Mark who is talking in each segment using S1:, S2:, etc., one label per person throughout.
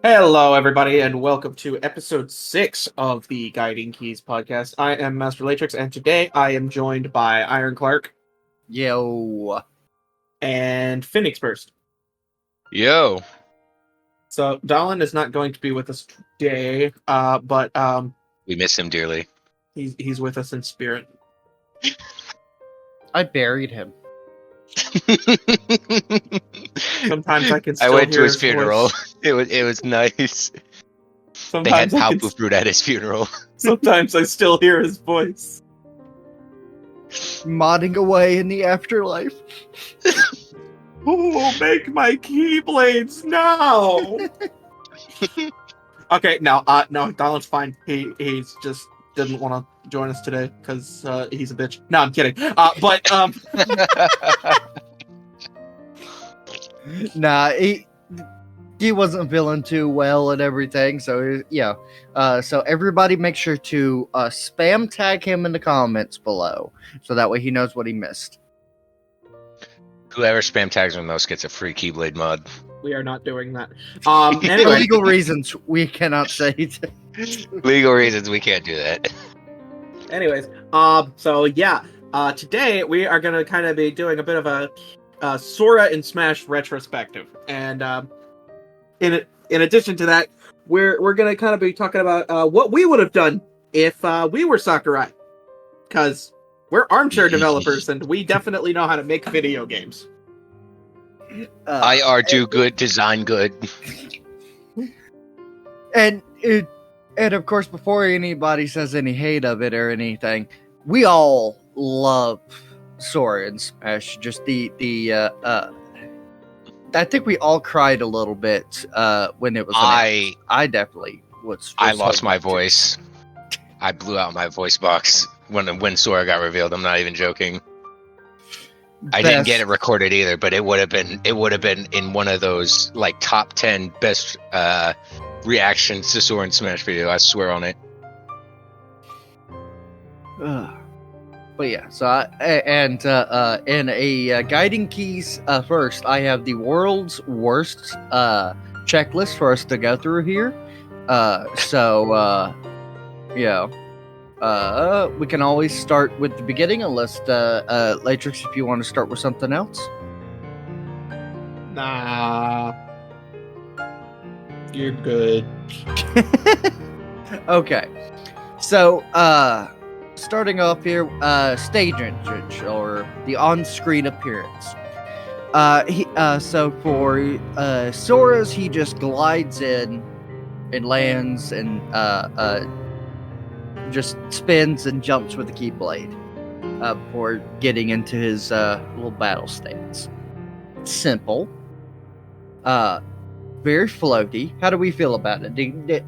S1: Hello, everybody, and welcome to episode 6 of the Guiding Keys podcast. I am Master Latrix, and today I am joined by Iron Clark
S2: Yo.
S1: and Phoenix Burst.
S3: Yo.
S1: So, Dallin is not going to be with us today, but
S3: We miss him dearly.
S1: he's with us in spirit.
S2: I buried him.
S1: Sometimes I can
S3: I
S1: still
S3: went to
S1: hear
S3: his funeral.
S1: voice.
S3: It was nice. They
S1: Sometimes
S3: had
S1: I can,
S3: Palpu fruit at his funeral.
S1: sometimes I still hear his voice.
S2: Modding away in the afterlife.
S1: Oh, make my keyblades now! Okay, no, Dallin's fine. He's just didn't want to join us today because he's a bitch. No, I'm kidding. But
S2: Nah, he wasn't feeling too well and everything. So yeah. So everybody make sure to spam tag him in the comments below, so that way he knows what he missed.
S3: Whoever spam tags him most gets a free Keyblade mod.
S1: we are not doing that.
S2: For
S1: Anyway,
S2: legal reasons, we cannot say.
S3: Legal reasons we can't do that.
S1: anyways, so yeah, today we are gonna kind of be doing a bit of a Sora and Smash retrospective, and in addition to that, we're gonna kind of be talking about what we would have done if we were Sakurai, because we're armchair developers and we definitely know how to make video games.
S3: IR do good, design good.
S2: And of course, before anybody says any hate of it or anything, we all love Sora and Smash. Just I think we all cried a little bit when it was. I definitely was.
S3: I lost my voice. I blew out my voice box when Sora got revealed. I'm not even joking. I didn't get it recorded either, but it would have been in one of those like top 10 best reactions to Sora and Smash video. I swear on it.
S2: But yeah, so in a guiding keys first, I have the world's worst checklist for us to go through here. We can always start with the beginning, unless Latrix, if you want to start with something else.
S1: Nah, you're good.
S2: Okay, so starting off here, stage entrance or the on-screen appearance. So for Sora's, he just glides in and lands and just spins and jumps with the Keyblade before getting into his little battle stance. Simple. Very floaty. How do we feel about it? Did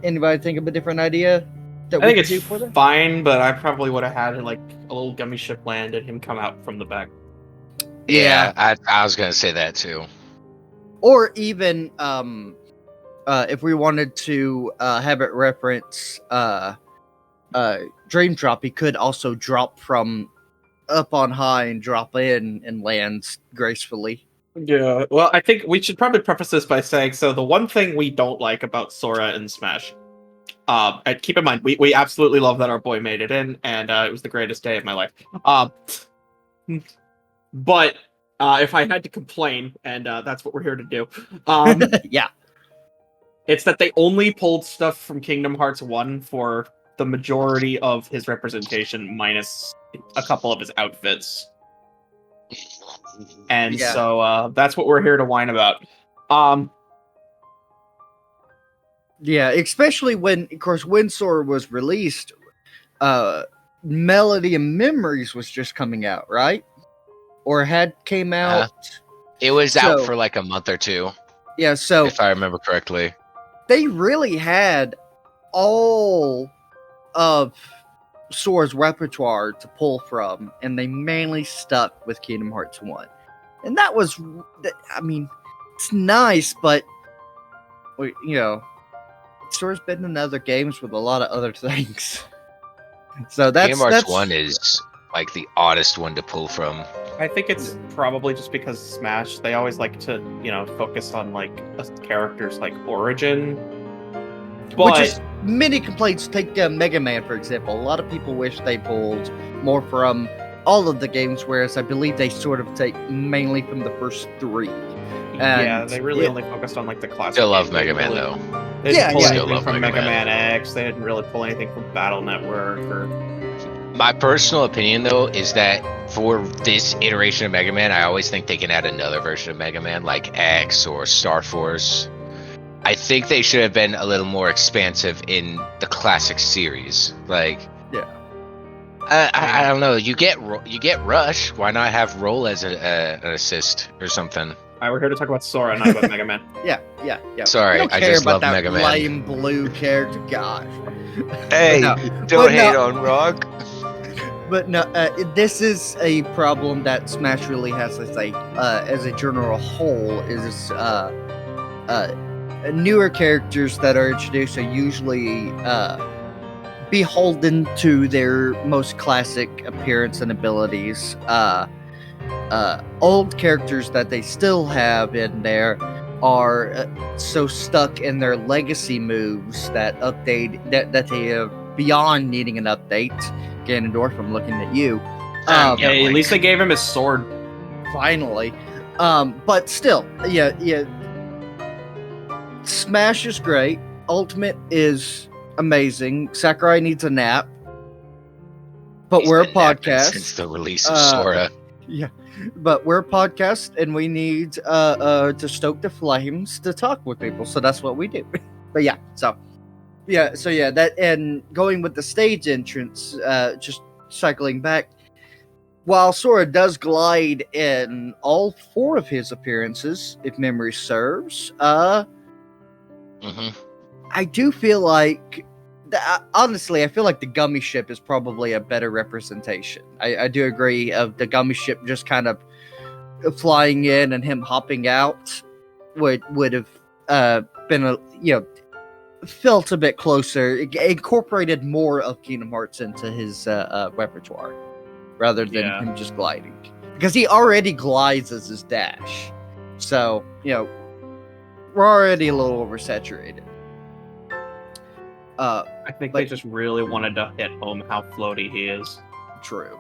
S2: anybody think of a different idea?
S1: I think it's fine, but I probably would have had like a little gummy ship land and him come out from the back.
S3: Yeah, I was gonna say that too.
S2: Or even if we wanted to have it reference Dream Drop, he could also drop from up on high and drop in and lands gracefully.
S1: Yeah, well, I think we should probably preface this by saying, so the one thing we don't like about Sora and Smash, and keep in mind, we absolutely love that our boy made it in, and it was the greatest day of my life. But if I had to complain, and that's what we're here to do,
S2: Yeah.
S1: it's that they only pulled stuff from Kingdom Hearts 1 for the majority of his representation, minus a couple of his outfits. And
S2: Yeah.
S1: so that's what we're here to whine about.
S2: Yeah, especially when, of course, when Sora was released, Melody and Memories was just coming out, right? Or had came out.
S3: It was out for like a month or two.
S2: Yeah, so
S3: if I remember correctly,
S2: they really had all of Sora's repertoire to pull from, and they mainly stuck with Kingdom Hearts 1. And that was, I mean, it's nice, but, you know, Sora's been in other games with a lot of other things. So that's...
S3: Kingdom Hearts 1 is like the oddest one to pull from.
S4: I think it's probably just because Smash, they always like to, focus on like a character's like origin. But
S2: Which is many complaints. Take Mega Man, for example. A lot of people wish they pulled more from all of the games, whereas I believe they sort of take mainly from the first 3.
S4: yeah, they really only focused on like the classic.
S3: Still love
S4: games.
S3: Mega
S4: They
S3: Man
S4: really-
S3: though.
S4: They didn't pull
S3: Still
S4: anything
S3: love
S4: from
S3: Mega
S4: Mega
S3: Man.
S4: Man X. They didn't really pull anything from Battle Network or.
S3: My personal opinion though is that for this iteration of Mega Man, I always think they can add another version of Mega Man like X or Star Force. I think they should have been a little more expansive in the classic series. Like,
S2: Yeah.
S3: I don't know. You get Rush. Why not have Roll as an assist or something?
S4: Alright, we're here to talk about Sora, not about Mega Man.
S2: Yeah.
S3: Sorry,
S2: I don't
S3: I
S2: care
S3: just
S2: about
S3: love
S2: that
S3: Mega Man.
S2: lame blue character. Gosh.
S3: Hey,
S2: no.
S3: don't
S2: But
S3: hate
S2: no.
S3: on Rock.
S2: But no, this is a problem that Smash really has as a general whole. Is newer characters that are introduced are usually beholden to their most classic appearance and abilities. Old characters that they still have in there are so stuck in their legacy moves that they are beyond needing an update. Ganondorf, I'm looking at you.
S3: Yeah,
S4: Hey, at least they gave him his sword.
S2: Finally. But still, yeah. Smash is great. Ultimate is amazing. Sakurai needs a nap. But
S3: He's
S2: we're a
S3: been napping
S2: podcast.
S3: since the release of Sora.
S2: But we're a podcast and we need to stoke the flames to talk with people. So that's what we do. But that, and going with the stage entrance, just cycling back, while Sora does glide in all 4 of his appearances, if memory serves,
S3: Mhm.
S2: I do feel like, honestly, I feel like the gummy ship is probably a better representation. I do agree of the gummy ship just kind of flying in and him hopping out would have been felt a bit closer, incorporated more of Kingdom Hearts into his repertoire rather than him just gliding, because he already glides as his dash. So we're already a little oversaturated.
S4: I think they just really wanted to hit home how floaty he is.
S2: True.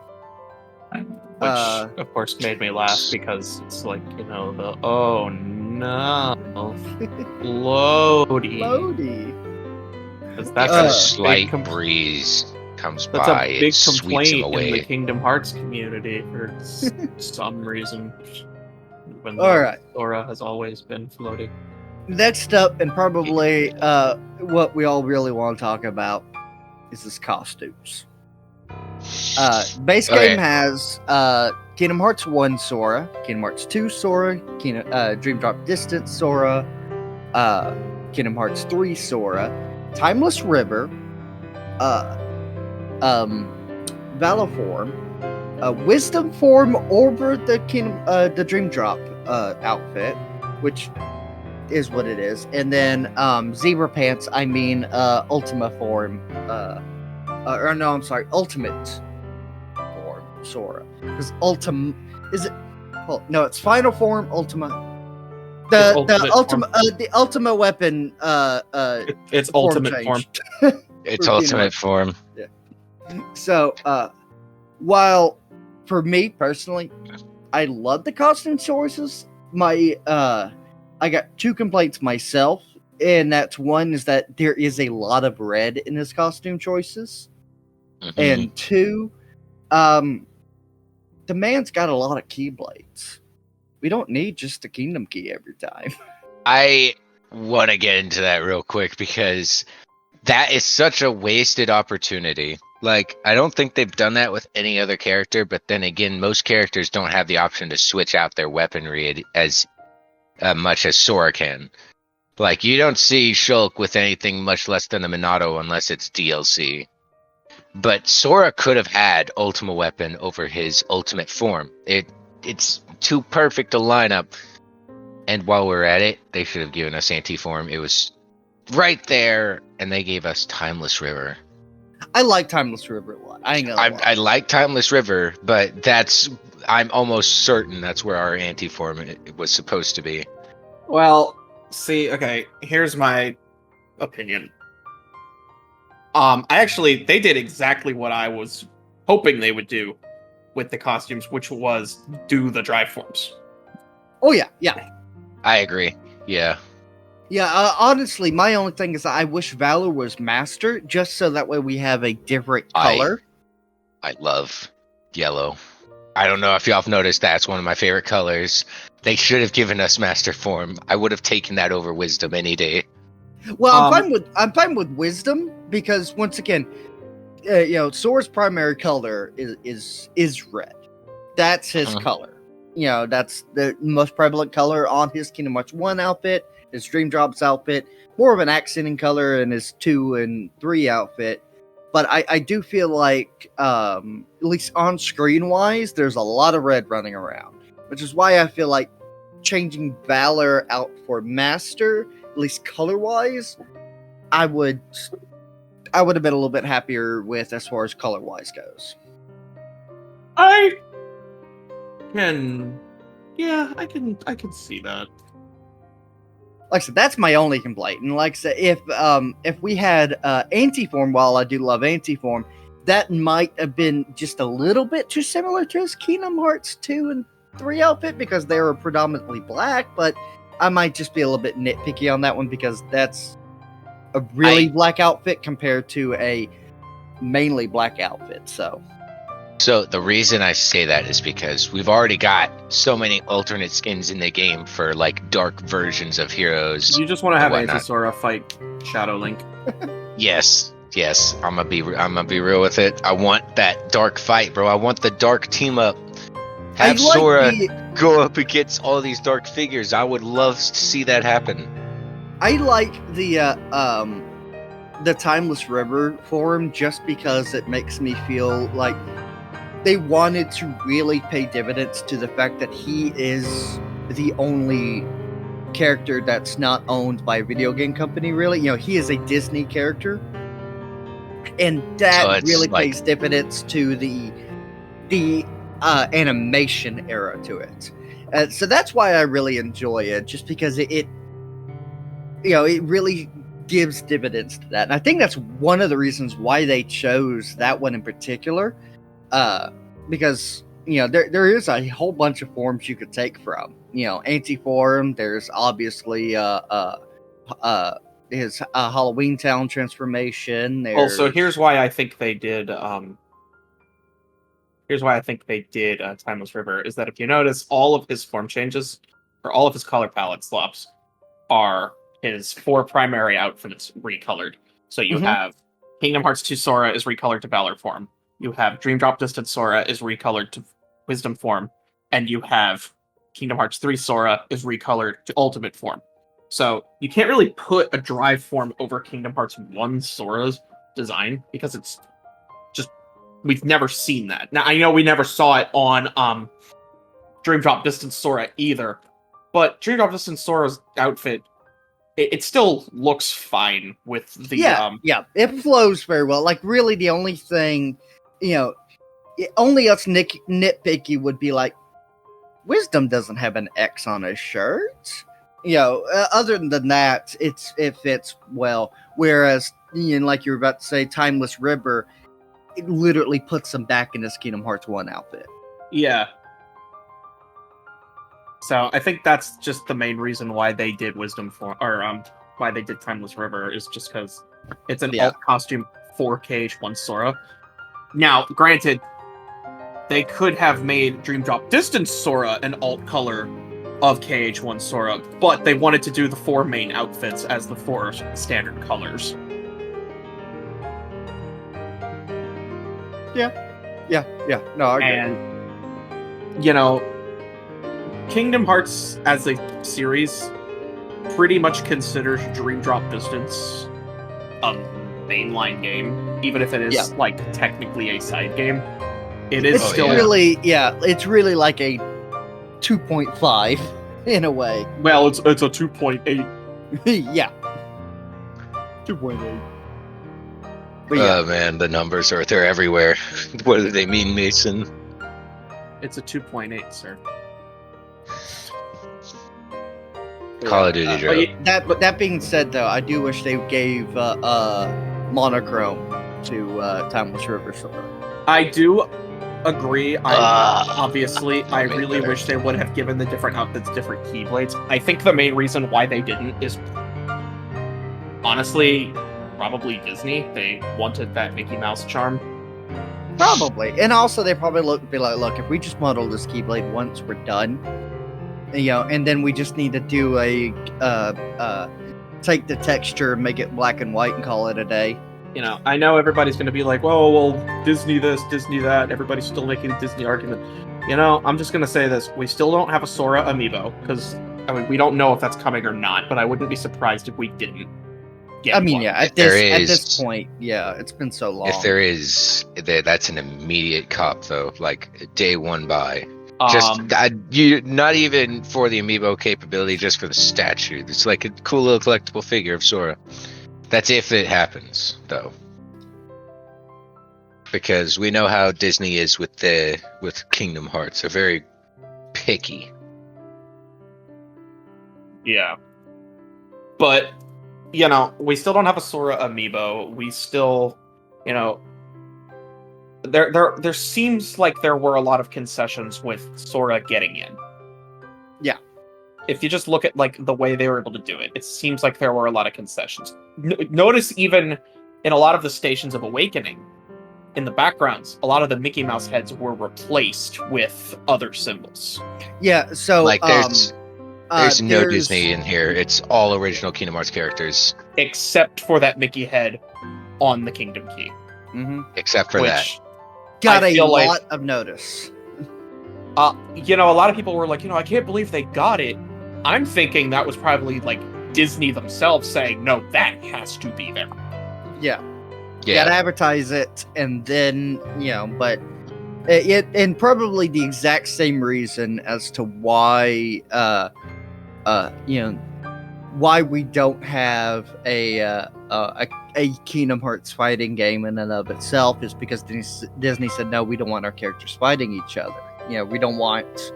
S4: Which, of course, made me laugh because it's like, the, oh no, floaty.
S2: Floaty.
S4: 'Cause
S3: If
S4: that's
S3: a
S4: a
S3: slight
S4: big
S3: breeze comes
S4: that's
S3: by,
S4: a
S3: it
S4: big
S3: sweeps
S4: complaint
S3: him
S4: in the
S3: away.
S4: Kingdom Hearts community for some reason. When
S2: All right.
S4: Sora has always been floaty.
S2: Next up, and probably what we all really want to talk about, is his costumes. Base
S3: Okay.
S2: game has Kingdom Hearts 1 Sora, Kingdom Hearts 2 Sora, Dream Drop Distance Sora, Kingdom Hearts 3 Sora, Timeless River, Valor Form, Wisdom Form over the Dream Drop outfit, which is what it is, and then Zebra Pants. I mean, Ultima Form. Ultimate Form Sora. Because Ultima is it? Well, no, it's Final Form Ultima. The Ultima weapon.
S4: It's
S2: form
S4: ultimate form.
S2: change.
S3: It's
S2: For
S3: ultimate form.
S2: So, while for me personally, I love the costume choices. I got 2 complaints myself, and that's one is that there is a lot of red in his costume choices, and 2, the man's got a lot of keyblades. We don't need just a Kingdom Key every time.
S3: I want to get into that real quick because that is such a wasted opportunity. Like, I don't think they've done that with any other character, but then again, most characters don't have the option to switch out their weaponry as much as Sora can. Like, you don't see Shulk with anything much less than the Minato unless it's DLC. But Sora could have had Ultima Weapon over his ultimate form. It's too perfect a lineup. And while we're at it, they should have given us Anti-Form. It was right there, and they gave us Timeless River.
S2: I like Timeless River a lot. I ain't gonna lie.
S3: I like Timeless River, but I'm almost certain that's where our anti-form it was supposed to be.
S4: Well, see, okay, here's my opinion. They did exactly what I was hoping they would do with the costumes, which was do the drive forms.
S2: Oh yeah.
S3: I agree. Yeah.
S2: Yeah, honestly, my only thing is I wish Valor was Master, just so that way we have a different color.
S3: I love yellow. I don't know if y'all have noticed that's one of my favorite colors. They should have given us Master Form. I would have taken that over Wisdom any day.
S2: Well, I'm fine with Wisdom because once again, Sora's primary color is red. That's his color. That's the most prevalent color on his Kingdom Hearts 1 outfit, his Dream Drops outfit, more of an accenting color in his 2 and 3 outfit. But I do feel like, at least on screen wise, there's a lot of red running around, which is why I feel like changing Valor out for Master, at least color wise, I would have been a little bit happier with as far as color wise goes.
S4: I can see that.
S2: Like I said, that's my only complaint. And like I said, if we had Anti-Form, while I do love Anti-Form, that might have been just a little bit too similar to his Kingdom Hearts 2 and 3 outfit because they were predominantly black, but I might just be a little bit nitpicky on that one because that's a really black outfit compared to a mainly black outfit. So
S3: the reason I say that is because we've already got so many alternate skins in the game for like dark versions of heroes.
S4: You just want to have Anti-Sora fight Shadow Link.
S3: Yes. I'm gonna be real with it. I want that dark fight, bro. I want the dark team up. Have Sora go up against all these dark figures. I would love to see that happen.
S2: I like the Timeless River form just because it makes me feel like they wanted to really pay dividends to the fact that he is the only character that's not owned by a video game company, really. He is a Disney character. And that really pays dividends to the animation era to it. So that's why I really enjoy it, just because it really gives dividends to that. And I think that's one of the reasons why they chose that one in particular. Because there is a whole bunch of forms you could take from. Anti-Form. There's obviously his Halloween Town transformation.
S4: Also, here's why I think they did. Timeless River is that if you notice, all of his form changes or all of his color palette swaps are his 4 primary outfits recolored. So you have Kingdom Hearts 2 Sora is recolored to Valor form. You have Dream Drop Distance Sora is recolored to Wisdom form, and you have Kingdom Hearts 3 Sora is recolored to Ultimate form. So you can't really put a drive form over Kingdom Hearts 1 Sora's design because it's just we've never seen that. Now I know we never saw it on Dream Drop Distance Sora either, but Dream Drop Distance Sora's outfit it still looks fine with the
S2: it flows very well. Like really the only thing only us nitpicky would be like, Wisdom doesn't have an X on his shirt. Other than that, it fits well. Whereas, like you were about to say, Timeless River, it literally puts him back in his Kingdom Hearts 1 outfit.
S4: Yeah. So I think that's just the main reason why they did Wisdom form, or why they did Timeless River is just because it's an alt costume for KH1 Sora. Now, granted, they could have made Dream Drop Distance Sora an alt color of KH1 Sora, but they wanted to do the 4 main outfits as the 4 standard colors.
S2: Yeah. No, I agree.
S4: And, Kingdom Hearts as a series pretty much considers Dream Drop Distance a mainline game, even if it is technically a side game. It is it's really like a 2.5 in a way. Well, it's a 2.8.
S2: Yeah. 2.8. But yeah,
S3: Oh man, the numbers they're everywhere. What do they mean, Mason?
S4: It's a 2.8, sir.
S3: Call of Duty,
S4: but
S3: Joe.
S2: that being said, though, I do wish they gave monochrome to Timeless River Sora.
S4: I do agree. Obviously, I
S3: made
S4: really
S3: better.
S4: wish they would have given the different outfits different keyblades. I think the main reason why they didn't is honestly probably Disney. They wanted that Mickey Mouse charm.
S2: Probably, and also they probably be like, look, if we just model this Keyblade once, we're done. And then we just need to do a take the texture, make it black and white, and call it a day.
S4: I know everybody's going to be like, well, Disney this, Disney that. Everybody's still making a Disney argument. I'm just going to say this. We still don't have a Sora amiibo, because, we don't know if that's coming or not, but I wouldn't be surprised if we didn't get one.
S2: Yeah, at this point, yeah, it's been so long.
S3: If there is, that's an immediate cop, though. Like, day one buy. You not even for the amiibo capability, just for the statue. It's like a cool little collectible figure of Sora. That's if it happens, though, because we know how Disney is with Kingdom Hearts. They're very picky. Yeah,
S4: but we still don't have a Sora amiibo. We still, There seems like there were a lot of concessions with Sora getting in.
S2: Yeah.
S4: If you just look at the way they were able to do it, it seems like there were a lot of concessions. Notice even in a lot of the Stations of Awakening, in the backgrounds, a lot of the Mickey Mouse heads were replaced with other symbols.
S2: Yeah, so
S3: there's no Disney in here. It's all original Kingdom Hearts characters,
S4: except for that Mickey head on the Kingdom Key.
S2: Mm-hmm.
S3: Except for that.
S2: Got a lot of notice.
S4: A lot of people were like, I can't believe they got it. I'm thinking that was probably Disney themselves saying, no, that has to be there.
S2: Yeah. Gotta advertise it, and then, but and probably the exact same reason as to why, why we don't have a Kingdom Hearts fighting game in and of itself is because Disney said, no, we don't want our characters fighting each other. We don't want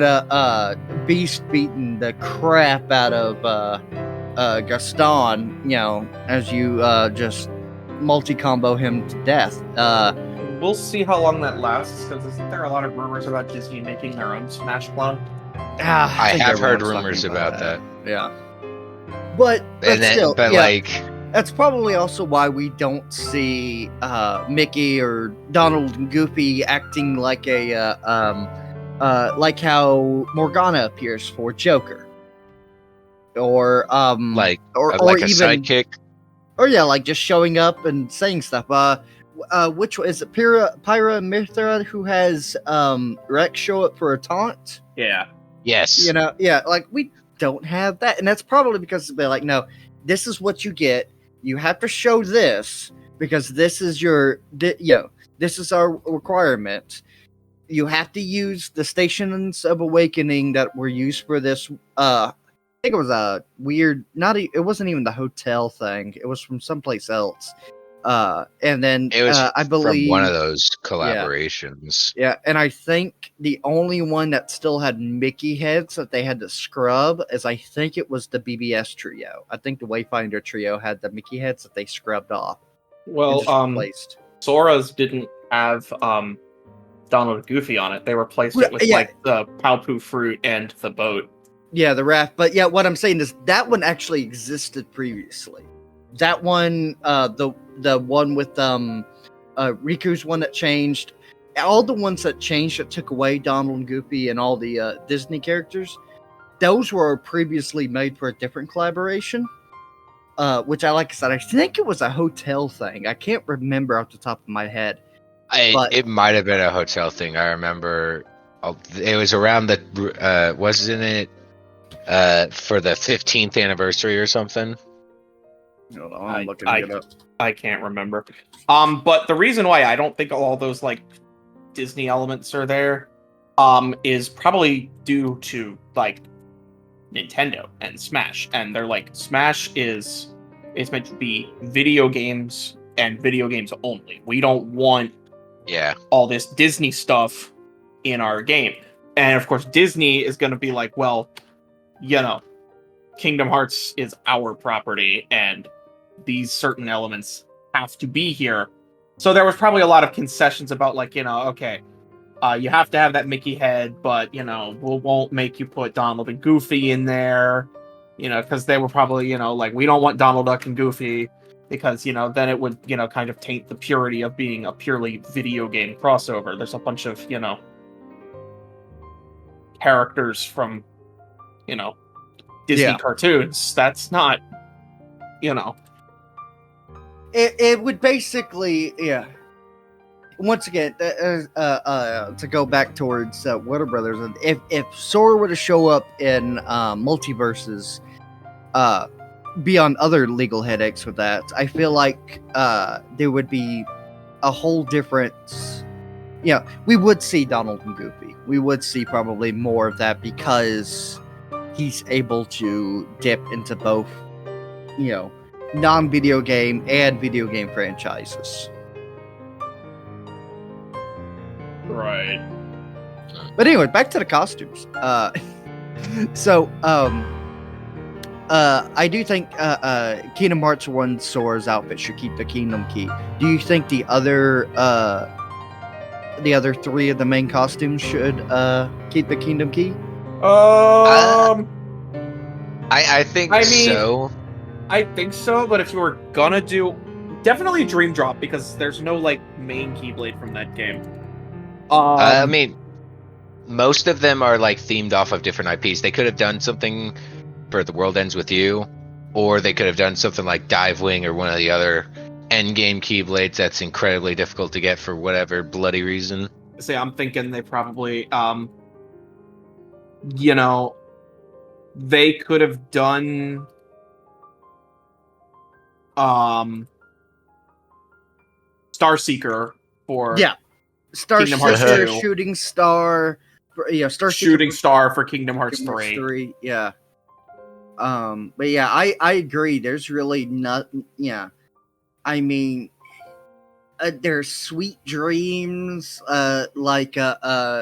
S2: a Beast beating the crap out of Gaston, as you just multi-combo him to death.
S4: We'll see how long that lasts, because isn't there a lot of rumors about Disney making their own Smash clone?
S3: I have heard rumors about that.
S2: Yeah. But that's probably also why we don't see Mickey or Donald and Goofy acting like like how Morgana appears for Joker, or
S3: like a
S2: even
S3: sidekick,
S2: or like just showing up and saying stuff. Which is it? Pyra Mithra, who has Rex show up for a taunt.
S4: Yeah.
S3: Yes.
S2: We don't have that, and that's probably because they're like, no, this is what you get. You have to show this because this is this is our requirement. You have to use the Stations of Awakening that were used for this. I think it was a weird. It wasn't even the hotel thing. It was from someplace else. And then
S3: it was
S2: I believe
S3: from one of those collaborations.
S2: Yeah, and I think the only one that still had Mickey heads that they had to scrub is I think it was the BBS trio. I think the Wayfinder trio had the Mickey heads that they scrubbed off.
S4: Well,
S2: replaced.
S4: Sora's didn't have Donald and Goofy on it. They replaced it with the Palpu fruit and the boat.
S2: Yeah, the raft. But what I'm saying is that one actually existed previously. That one, the one with Riku's one that changed. All the ones that changed that took away Donald and Goofy and all the Disney characters, those were previously made for a different collaboration. Which like I said, I think it was a hotel thing. I can't remember off the top of my head.
S3: It might have been a hotel thing. I remember it was around wasn't it for the 15th anniversary or something?
S2: I'm looking it up.
S4: I can't remember. But the reason why I don't think all those Disney elements are there is probably due to Nintendo and Smash. And they're Smash is It's meant to be video games and video games only. We don't want
S3: Yeah.
S4: all this Disney stuff in our game. And of course, Disney is going to be like, well, Kingdom Hearts is our property, and these certain elements have to be here. So there was probably a lot of concessions about, like, okay, you have to have that Mickey head, but, we won't make you put Donald and Goofy in there, because they were probably, like, we don't want Donald Duck and Goofy, because, then it would, kind of taint the purity of being a purely video game crossover. There's a bunch of, characters from, Disney cartoons. That's not,
S2: It would basically, yeah. Once again, to go back towards Warner Brothers, if Sora were to show up in multiverses, beyond other legal headaches with that, I feel like there would be a whole different. We would see Donald and Goofy. We would see probably more of that because he's able to dip into both, non-video game and video game franchises.
S4: Right.
S2: But anyway, back to the costumes. I do think Kingdom Hearts 1 Sora's outfit should keep the Kingdom Key. Do you think the other three of the main costumes should keep the Kingdom Key?
S3: I think so.
S4: I think so, but if you were gonna do, definitely Dream Drop, because there's no main Keyblade from that game.
S3: I mean, most of them are themed off of different IPs. They could have done something for The World Ends With You, or they could have done something like Dive Wing or one of the other endgame Keyblades that's incredibly difficult to get for whatever bloody reason.
S4: See, I'm thinking they probably, they could have done, Starseeker for
S2: Kingdom
S4: Hearts
S2: Starseeker,
S4: 2.
S2: Shooting Star, Starseeker
S4: Shooting Star for Kingdom Hearts 3.
S2: Yeah. But yeah, I agree. There's really not. Yeah, I mean, there's Sweet Dreams. Like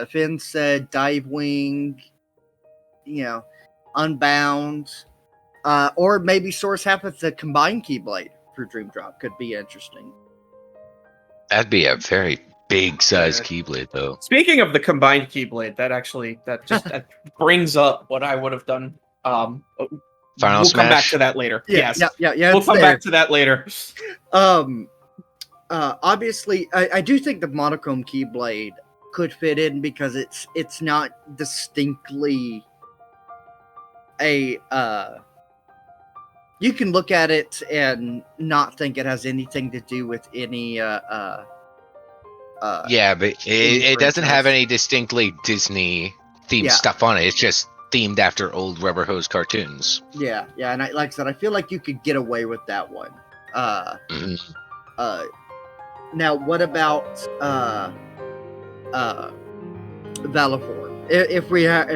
S2: Finn said, Dive Wing. Unbound. Or maybe Source happens to combine Keyblade for Dream Drop. Could be interesting.
S3: That'd be a very big size Keyblade, though.
S4: Speaking of the combined Keyblade, that just brings up what I would have done.
S3: Final
S4: we'll
S3: Smash?
S4: come back to that later.
S2: Yeah,
S4: yes.
S2: Yeah.
S4: We'll come back to that later.
S2: Obviously, I do think the monochrome Keyblade could fit in because it's not distinctly a. You can look at it and not think it has anything to do with any.
S3: Yeah, but it doesn't have any distinctly Disney themed stuff on it. It's just themed after old Rubber Hose cartoons.
S2: Yeah, and like I said, I feel like you could get away with that one. Now, what about Valiform? If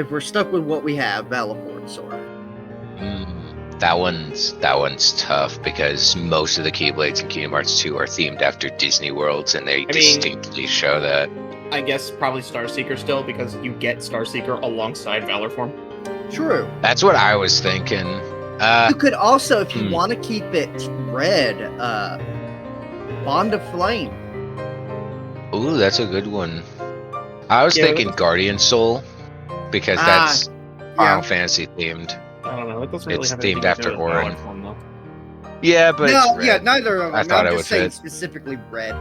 S2: we're stuck with what we have, Valiform, Sora.
S3: That one's tough because most of the Keyblades in Kingdom Hearts 2 are themed after Disney worlds, and they distinctly show that.
S4: I guess probably Starseeker still, because you get Starseeker alongside Valorform.
S2: True.
S3: That's what I was thinking.
S2: You could also, if you want to keep it red, Bond of Flame.
S3: Ooh, that's a good one. I was thinking Guardian Soul, because that's Final Fantasy themed.
S4: I don't know. It doesn't really
S3: It's
S4: have
S3: themed
S4: anything to
S3: after
S4: do with
S3: Auron.
S4: Valorform, though.
S3: Yeah, but
S2: No,
S3: it's red.
S2: neither of them.
S3: I thought
S2: I'm
S3: it
S2: just
S3: would
S2: saying
S3: fit.
S2: specifically red.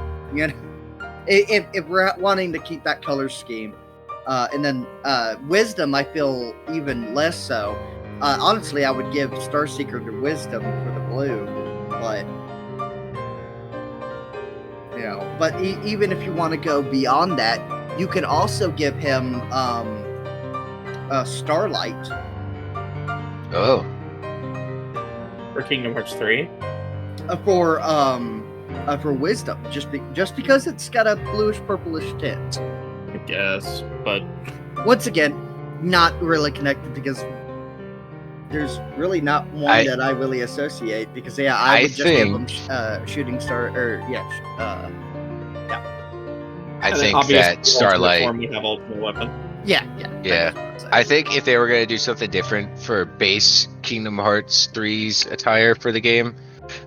S2: If we're wanting to keep that color scheme, and then Wisdom, I feel even less so. Honestly, I would give Starseeker to Wisdom for the blue, but But even if you want to go beyond that, you can also give him Starlight.
S3: Oh.
S4: For Kingdom Hearts 3?
S2: For Wisdom, just because it's got a bluish purplish tint.
S4: I guess, but
S2: Once again, not really connected because there's really not one that I really associate because I
S3: I
S2: would just give them
S3: think-
S2: shooting star or
S3: I
S4: And then
S3: think
S4: obviously,
S3: that
S4: ultimate
S3: Starlight.
S4: form, you have ultimate weapon.
S2: yeah.
S3: Yeah. I think if they were going to do something different for base Kingdom Hearts 3's attire for the game,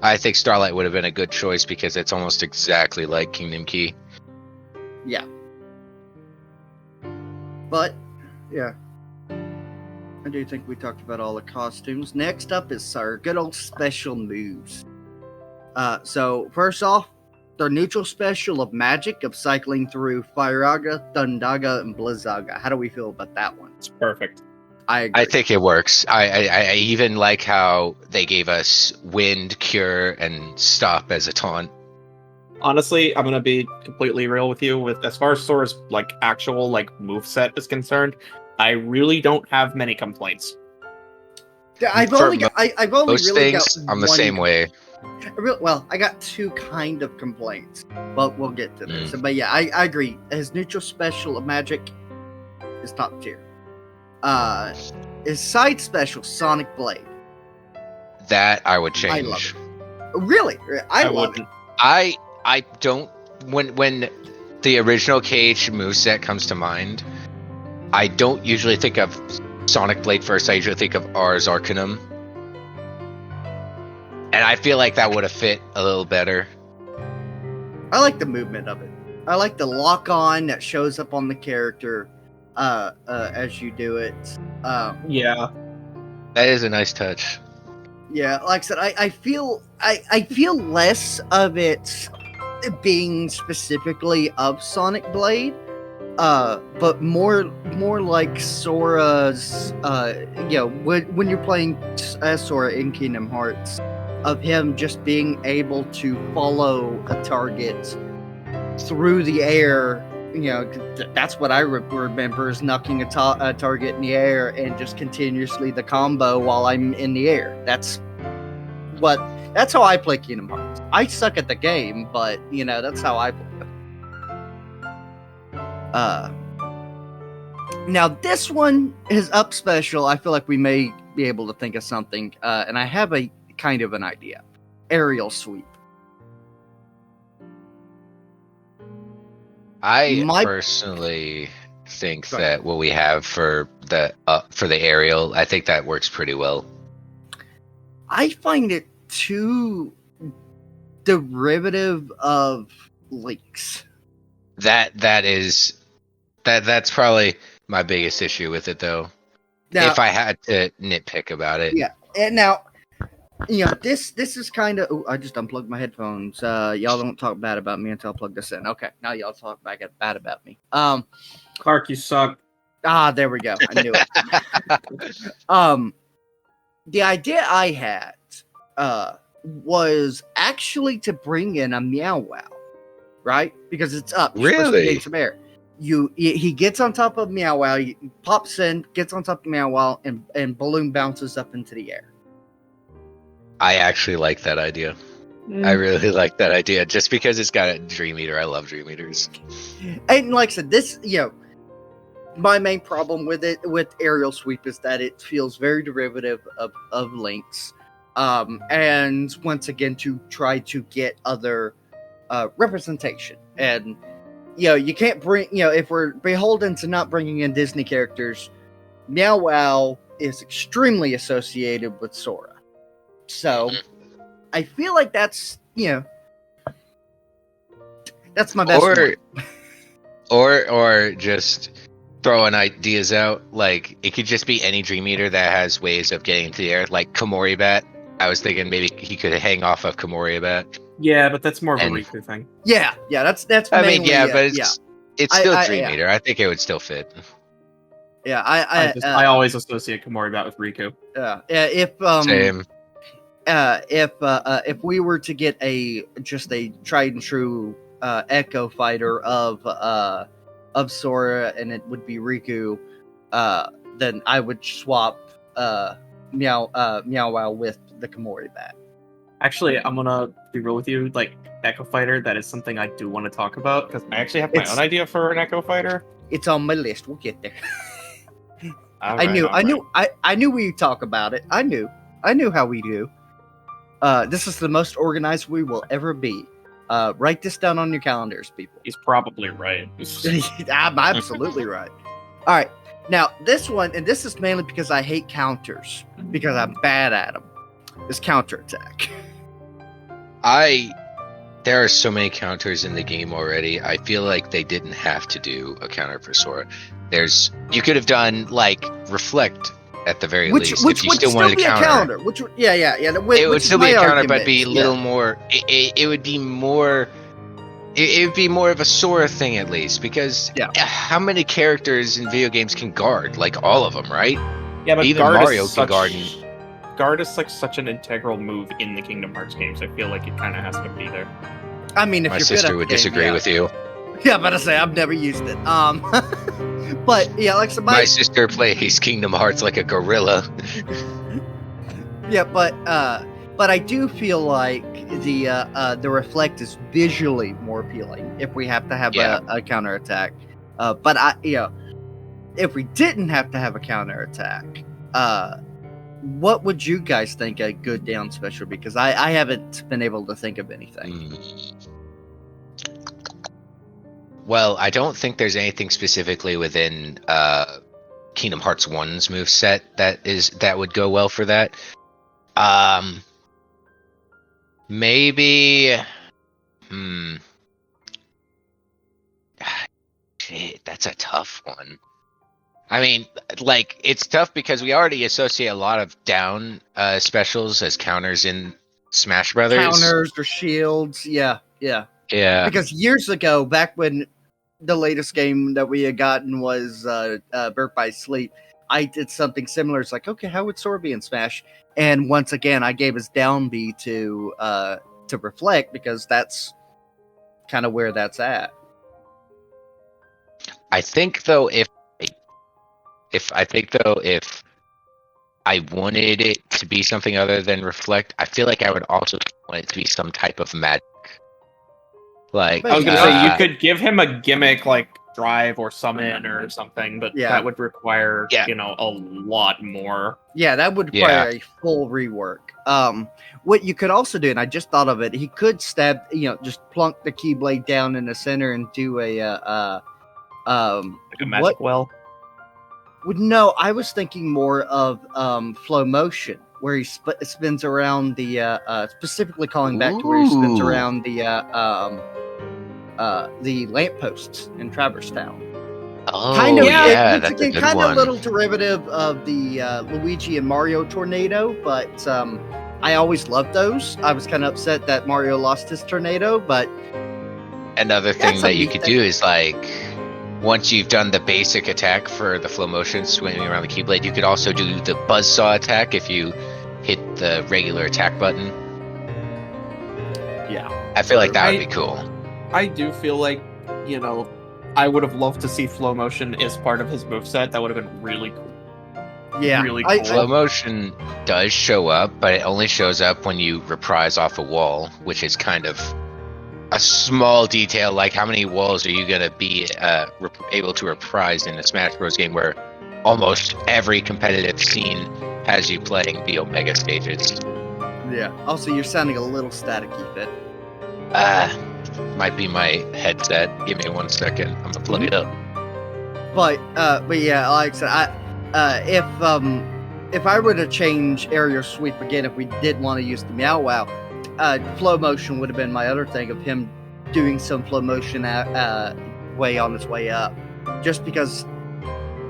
S3: I think Starlight would have been a good choice because it's almost exactly like Kingdom Key.
S2: Yeah. But, yeah. I do think we talked about all the costumes. Next up is our good old special moves. So, first off, their neutral special of magic of cycling through Firaga, Thundaga, and Blizzaga. How do we feel about that one?
S4: It's perfect.
S2: I agree.
S3: I think it works. I even like how they gave us Wind, Cure, and Stop as a taunt.
S4: Honestly, I'm gonna be completely real with you. With as far as Sora's actual move set is concerned, I really don't have many complaints.
S2: I've
S3: For
S2: only
S3: Most
S2: really
S3: things,
S2: got
S3: I'm the
S2: one
S3: same way.
S2: Well, I got two kind of complaints, but we'll get to this. But yeah, I agree. His neutral special of magic is top tier. His side special, Sonic Blade.
S3: That I would
S2: I love
S3: change.
S2: Really, I love it.
S3: I don't when the original Cage moveset comes to mind, I don't usually think of Sonic Blade first. I usually think of Ars Arcanum. And I feel like that would have fit a little better.
S2: I like the movement of it. I like the lock on that shows up on the character as you do it.
S4: Yeah,
S3: That is a nice touch.
S2: Yeah, like I said, I feel less of it being specifically of Sonic Blade, but more like Sora's. When you're playing as Sora in Kingdom Hearts, of him just being able to follow a target through the air. That's what I remember is knocking a target in the air and just continuously the combo while I'm in the air. That's how I play Kingdom Hearts. I suck at the game, but that's how I play it. Now this one is up special. I feel like we may be able to think of something, and I have a kind of an idea. Aerial sweep.
S3: I personally think that what we have for the aerial, I think that works pretty well.
S2: I find it too derivative of Link's.
S3: That's probably my biggest issue with it, though.
S2: Now,
S3: if I had to nitpick about it,
S2: yeah. And now, this is kind of. I just unplugged my headphones. Y'all don't talk bad about me until I plug this in. Okay, now y'all talk bad about me.
S4: Clark, you suck.
S2: There we go. I knew it. The idea I had was actually to bring in a Meow Wow, right? Because it's up. You're supposed to gain some air. He gets on top of Meow Wow, he pops in, gets on top of Meow Wow, and balloon bounces up into the air.
S3: I actually like that idea. I really like that idea, just because it's got a Dream Eater. I love Dream Eaters.
S2: And like I said, this, my main problem with aerial sweep is that it feels very derivative of Link's. And once again, to try to get other representation. And, you can't bring, if we're beholden to not bringing in Disney characters, Meow Wow is extremely associated with Sora. So, I feel like that's, that's my best one.
S3: Or just throwing ideas out. Like, it could just be any Dream Eater that has ways of getting into the air, like Komori Bat. I was thinking maybe he could hang off of Komori Bat.
S4: Yeah, but that's more of a Riku thing.
S2: Yeah, that's mainly,
S3: but it's still Dream Eater. I think it would still fit.
S2: Yeah,
S4: I always associate Komori Bat with Riku.
S2: Yeah,
S3: Same.
S2: If we were to get just a tried and true Echo fighter of Sora, and it would be Riku, then I would swap Meow Wow with the Komori Bat.
S4: Actually, I'm gonna be real with you. Like Echo Fighter, that is something I do want to talk about because I actually have my own idea for an Echo Fighter.
S2: It's on my list. We'll get there. I knew we'd talk about it. I knew how we do. This is the most organized we will ever be. Write this down on your calendars, people.
S4: He's probably right.
S2: I'm absolutely right. All right. Now, this one, and this is mainly because I hate counters, because I'm bad at them, is counterattack.
S3: There are so many counters in the game already. I feel like they didn't have to do a counter for Sora. You could have done, like, Reflect at the very least.
S2: Which
S3: if you
S2: would
S3: still wanted
S2: be
S3: a counter.
S2: It would
S3: still be a counter, but be a little more. It would be more. It would be more of a Sora thing at least, because how many characters in video games can guard? Like all of them, right?
S4: Yeah, but
S3: even
S4: guard
S3: Mario
S4: is
S3: can guard.
S4: Guard is like such an integral move in the Kingdom Hearts games. I feel like it kind of has to be there.
S2: I mean, if
S3: my
S2: you're
S3: sister
S2: good at
S3: would
S2: the game,
S3: disagree with you.
S2: Yeah, but I say I've never used it. But yeah, like
S3: my sister plays Kingdom Hearts like a gorilla.
S2: Yeah, but I do feel like the Reflect is visually more appealing if we have to have a counterattack. But if we didn't have to have a counterattack, what would you guys think a good down special? Because I haven't been able to think of anything.
S3: Well, I don't think there's anything specifically within Kingdom Hearts 1's moveset that would go well for that. Maybe. Shit, that's a tough one. I mean, like, it's tough because we already associate a lot of down specials as counters in Smash Brothers.
S2: Counters or shields, yeah. Because years ago, back when the latest game that we had gotten was Birth by Sleep, I did something similar. It's like, okay, how would Sora be in Smash? And once again, I gave his down B to Reflect, because that's kind of where that's at.
S3: I think though, if I wanted it to be something other than Reflect, I feel like I would also want it to be some type of magic. Like,
S4: I was gonna say, you could give him a gimmick like Drive or Summon or something, but that would require a lot more.
S2: Yeah, that would require a full rework. What you could also do, and I just thought of it, he could stab, just plunk the Keyblade down in the center and do like a magic well. No, I was thinking more of Flow Motion, where he spins around the specifically calling back to where he spins around the lampposts in Traverse Town.
S3: Oh, that's a good
S2: kind
S3: one.
S2: of a little derivative of the Luigi and Mario tornado, but I always loved those. I was kind of upset that Mario lost his tornado, but
S3: another thing that you could do is, like, once you've done the basic attack for the Flow Motion, swinging around the Keyblade, you could also do the Buzzsaw attack if you hit the regular attack button.
S2: Yeah.
S3: I feel like that would be cool.
S4: I do feel like, I would have loved to see Flow Motion as part of his moveset. That would have been really cool.
S2: Yeah.
S4: Really cool.
S3: Flow Motion does show up, but it only shows up when you reprise off a wall, which is kind of a small detail. Like, how many walls are you going to be able to reprise in a Smash Bros. Game where almost every competitive scene has you playing the Omega stages?
S2: Yeah. Also, you're sounding a little staticky, Finn.
S3: Might be my headset. Give me 1 second. I'm gonna plug it up.
S2: But yeah, like I said, if I were to change Aerial Sweep again, if we did want to use the Meow Wow, Flow Motion would have been my other thing of him doing some Flow Motion way on his way up. Just because,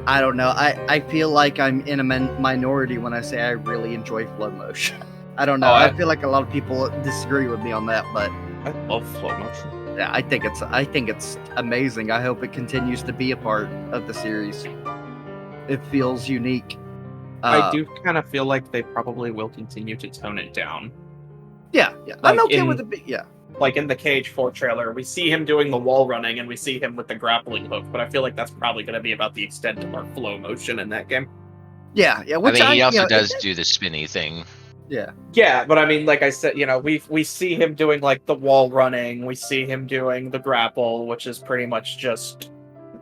S2: I don't know, I feel like I'm in a minority when I say I really enjoy Flow Motion. I don't know. I feel like a lot of people disagree with me on that, but
S4: I love Flow Motion.
S2: Yeah, I think it's amazing. I hope it continues to be a part of the series. It feels unique.
S4: I do kind of feel like they probably will continue to tone it down.
S2: Yeah. I'm okay with it. Yeah.
S4: Like in the Cage 4 trailer, we see him doing the wall running and we see him with the grappling hook, but I feel like that's probably going to be about the extent of our Flow Motion in that game.
S2: Yeah.
S3: Which he also does do the spinny thing.
S4: Yeah, but I mean, like I said, we see him doing like the wall running, we see him doing the grapple, which is pretty much just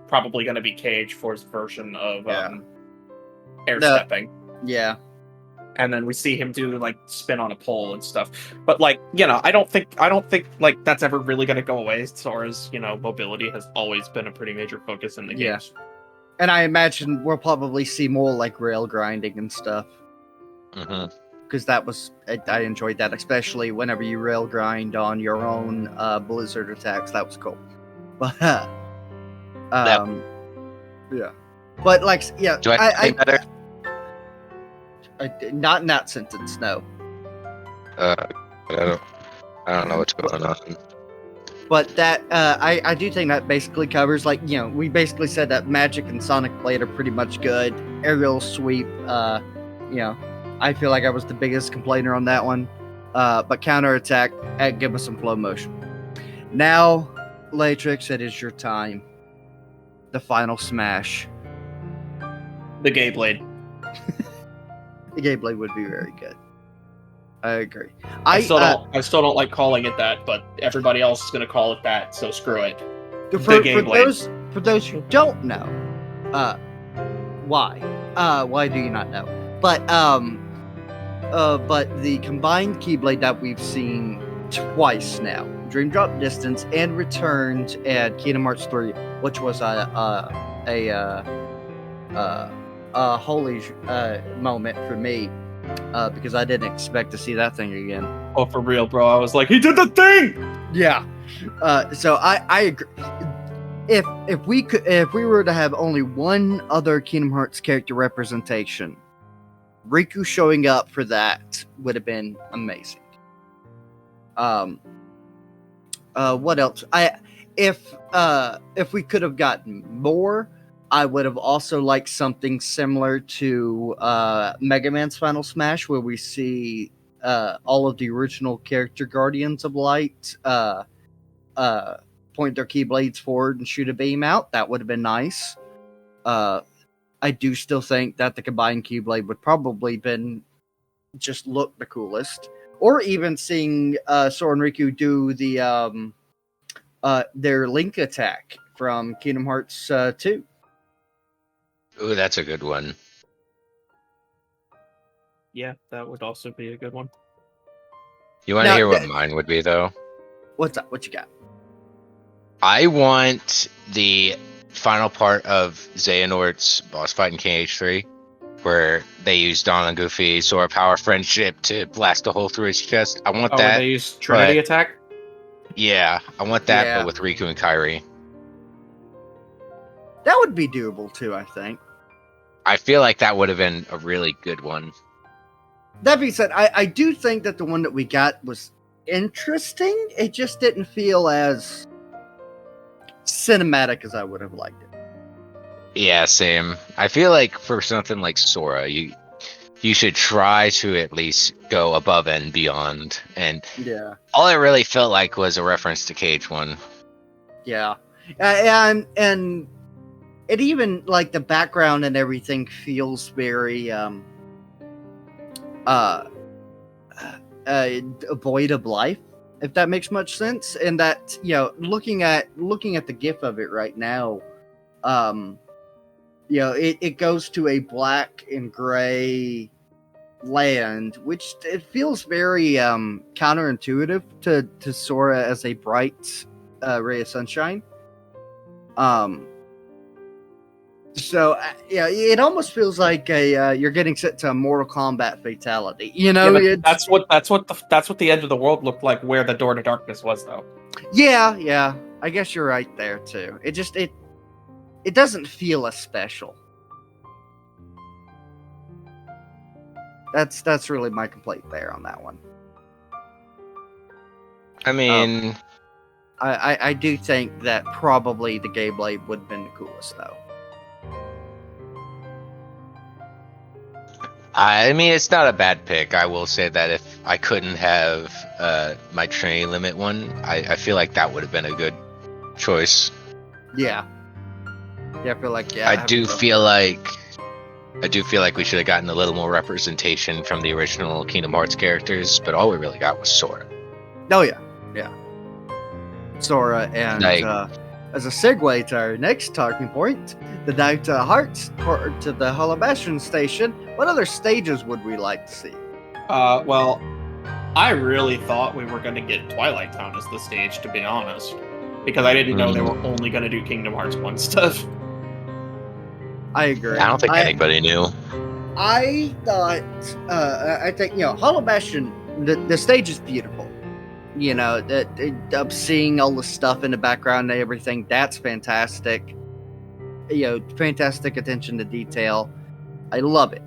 S4: probably going to be Cage 4's version of air
S2: No.
S4: stepping.
S2: Yeah.
S4: And then we see him do like spin on a pole and stuff. But like, I don't think like that's ever really going to go away. Sora's, mobility has always been a pretty major focus in the
S2: Yeah.
S4: games.
S2: And I imagine we'll probably see more like rail grinding and stuff.
S3: Mm-hmm.
S2: Because I enjoyed that, especially whenever you rail grind on your own blizzard attacks. That was cool. But yeah. But like, yeah,
S3: Do I say better?
S2: not in that sentence, no.
S3: I don't know what's going on.
S2: But that I do think that basically covers, like, we basically said that Magic and Sonic Blade are pretty much good. Aerial Sweep, I feel like I was the biggest complainer on that one. But Counterattack, give us some flow motion. Now, Latrix, it is your time. The final smash.
S4: The Gay Blade.
S2: The Gay Blade would be very good. I agree.
S4: I still don't like calling it that, but everybody else is going to call it that, so screw it.
S2: For those who don't know, why? Why do you not know? But the combined Keyblade that we've seen twice now, Dream Drop Distance and Returned at Kingdom Hearts 3, which was a holy moment for me, because I didn't expect to see that thing again.
S4: Oh, for real, bro. I was like, he did the thing!
S2: Yeah. So I agree. If we were to have only one other Kingdom Hearts character representation, Riku showing up for that would have been amazing. What else? If we could have gotten more, I would have also liked something similar to Mega Man's Final Smash, where we see all of the original character Guardians of Light point their Keyblades forward and shoot a beam out. That would have been nice. I do still think that the combined Keyblade would probably been just look the coolest. Or even seeing Sora and Riku do the their Link attack from Kingdom Hearts 2.
S3: Ooh, that's a good one.
S4: Yeah, that would also be a good one.
S3: You want to hear what mine would be, though?
S2: What's up? What you got?
S3: I want the final part of Xehanort's boss fight in KH3, where they use Don and Goofy Sora Power Friendship to blast a hole through his chest. I want that.
S4: They use Trinity attack?
S3: Yeah, I want that, but with Riku and Kairi.
S2: That would be doable too, I think.
S3: I feel like that would have been a really good one.
S2: That being said, I do think that the one that we got was interesting. It just didn't feel as cinematic as I would have liked it.
S3: Yeah, same. I feel like for something like Sora, you should try to at least go above and beyond. And all it really felt like was a reference to KH1.
S2: Yeah. And it even, like, the background and everything feels very void of life, if that makes much sense. And that, looking at the gif of it right now, it goes to a black and gray land, which it feels very counterintuitive to Sora as a bright ray of sunshine. So it almost feels like you're getting set to a Mortal Kombat fatality.
S4: That's what the end of the world looked like, where the Door to Darkness was, though.
S2: Yeah. I guess you're right there too. It just it doesn't feel as special. That's really my complaint there on that one.
S3: I mean,
S2: I do think that probably the Gay Blade would have been the coolest, though.
S3: I mean, it's not a bad pick. I will say that if I couldn't have my Trinity Limit one, I feel like that would have been a good choice.
S2: Yeah, I feel like
S3: I do feel like we should have gotten a little more representation from the original Kingdom Hearts characters, but all we really got was Sora.
S2: Oh yeah. Sora and as a segue to our next talking point, the dive to the hearts or to the Hollow Bastion station, what other stages would we like to see?
S4: Well, I really thought we were going to get Twilight Town as the stage, to be honest, because I didn't know they were only going to do Kingdom Hearts 1 stuff.
S2: I agree.
S3: I don't think anybody knew.
S2: I thought, I think, Hollow Bastion, the stage is beautiful. Seeing all the stuff in the background and everything, that's fantastic. Fantastic attention to detail. I love it.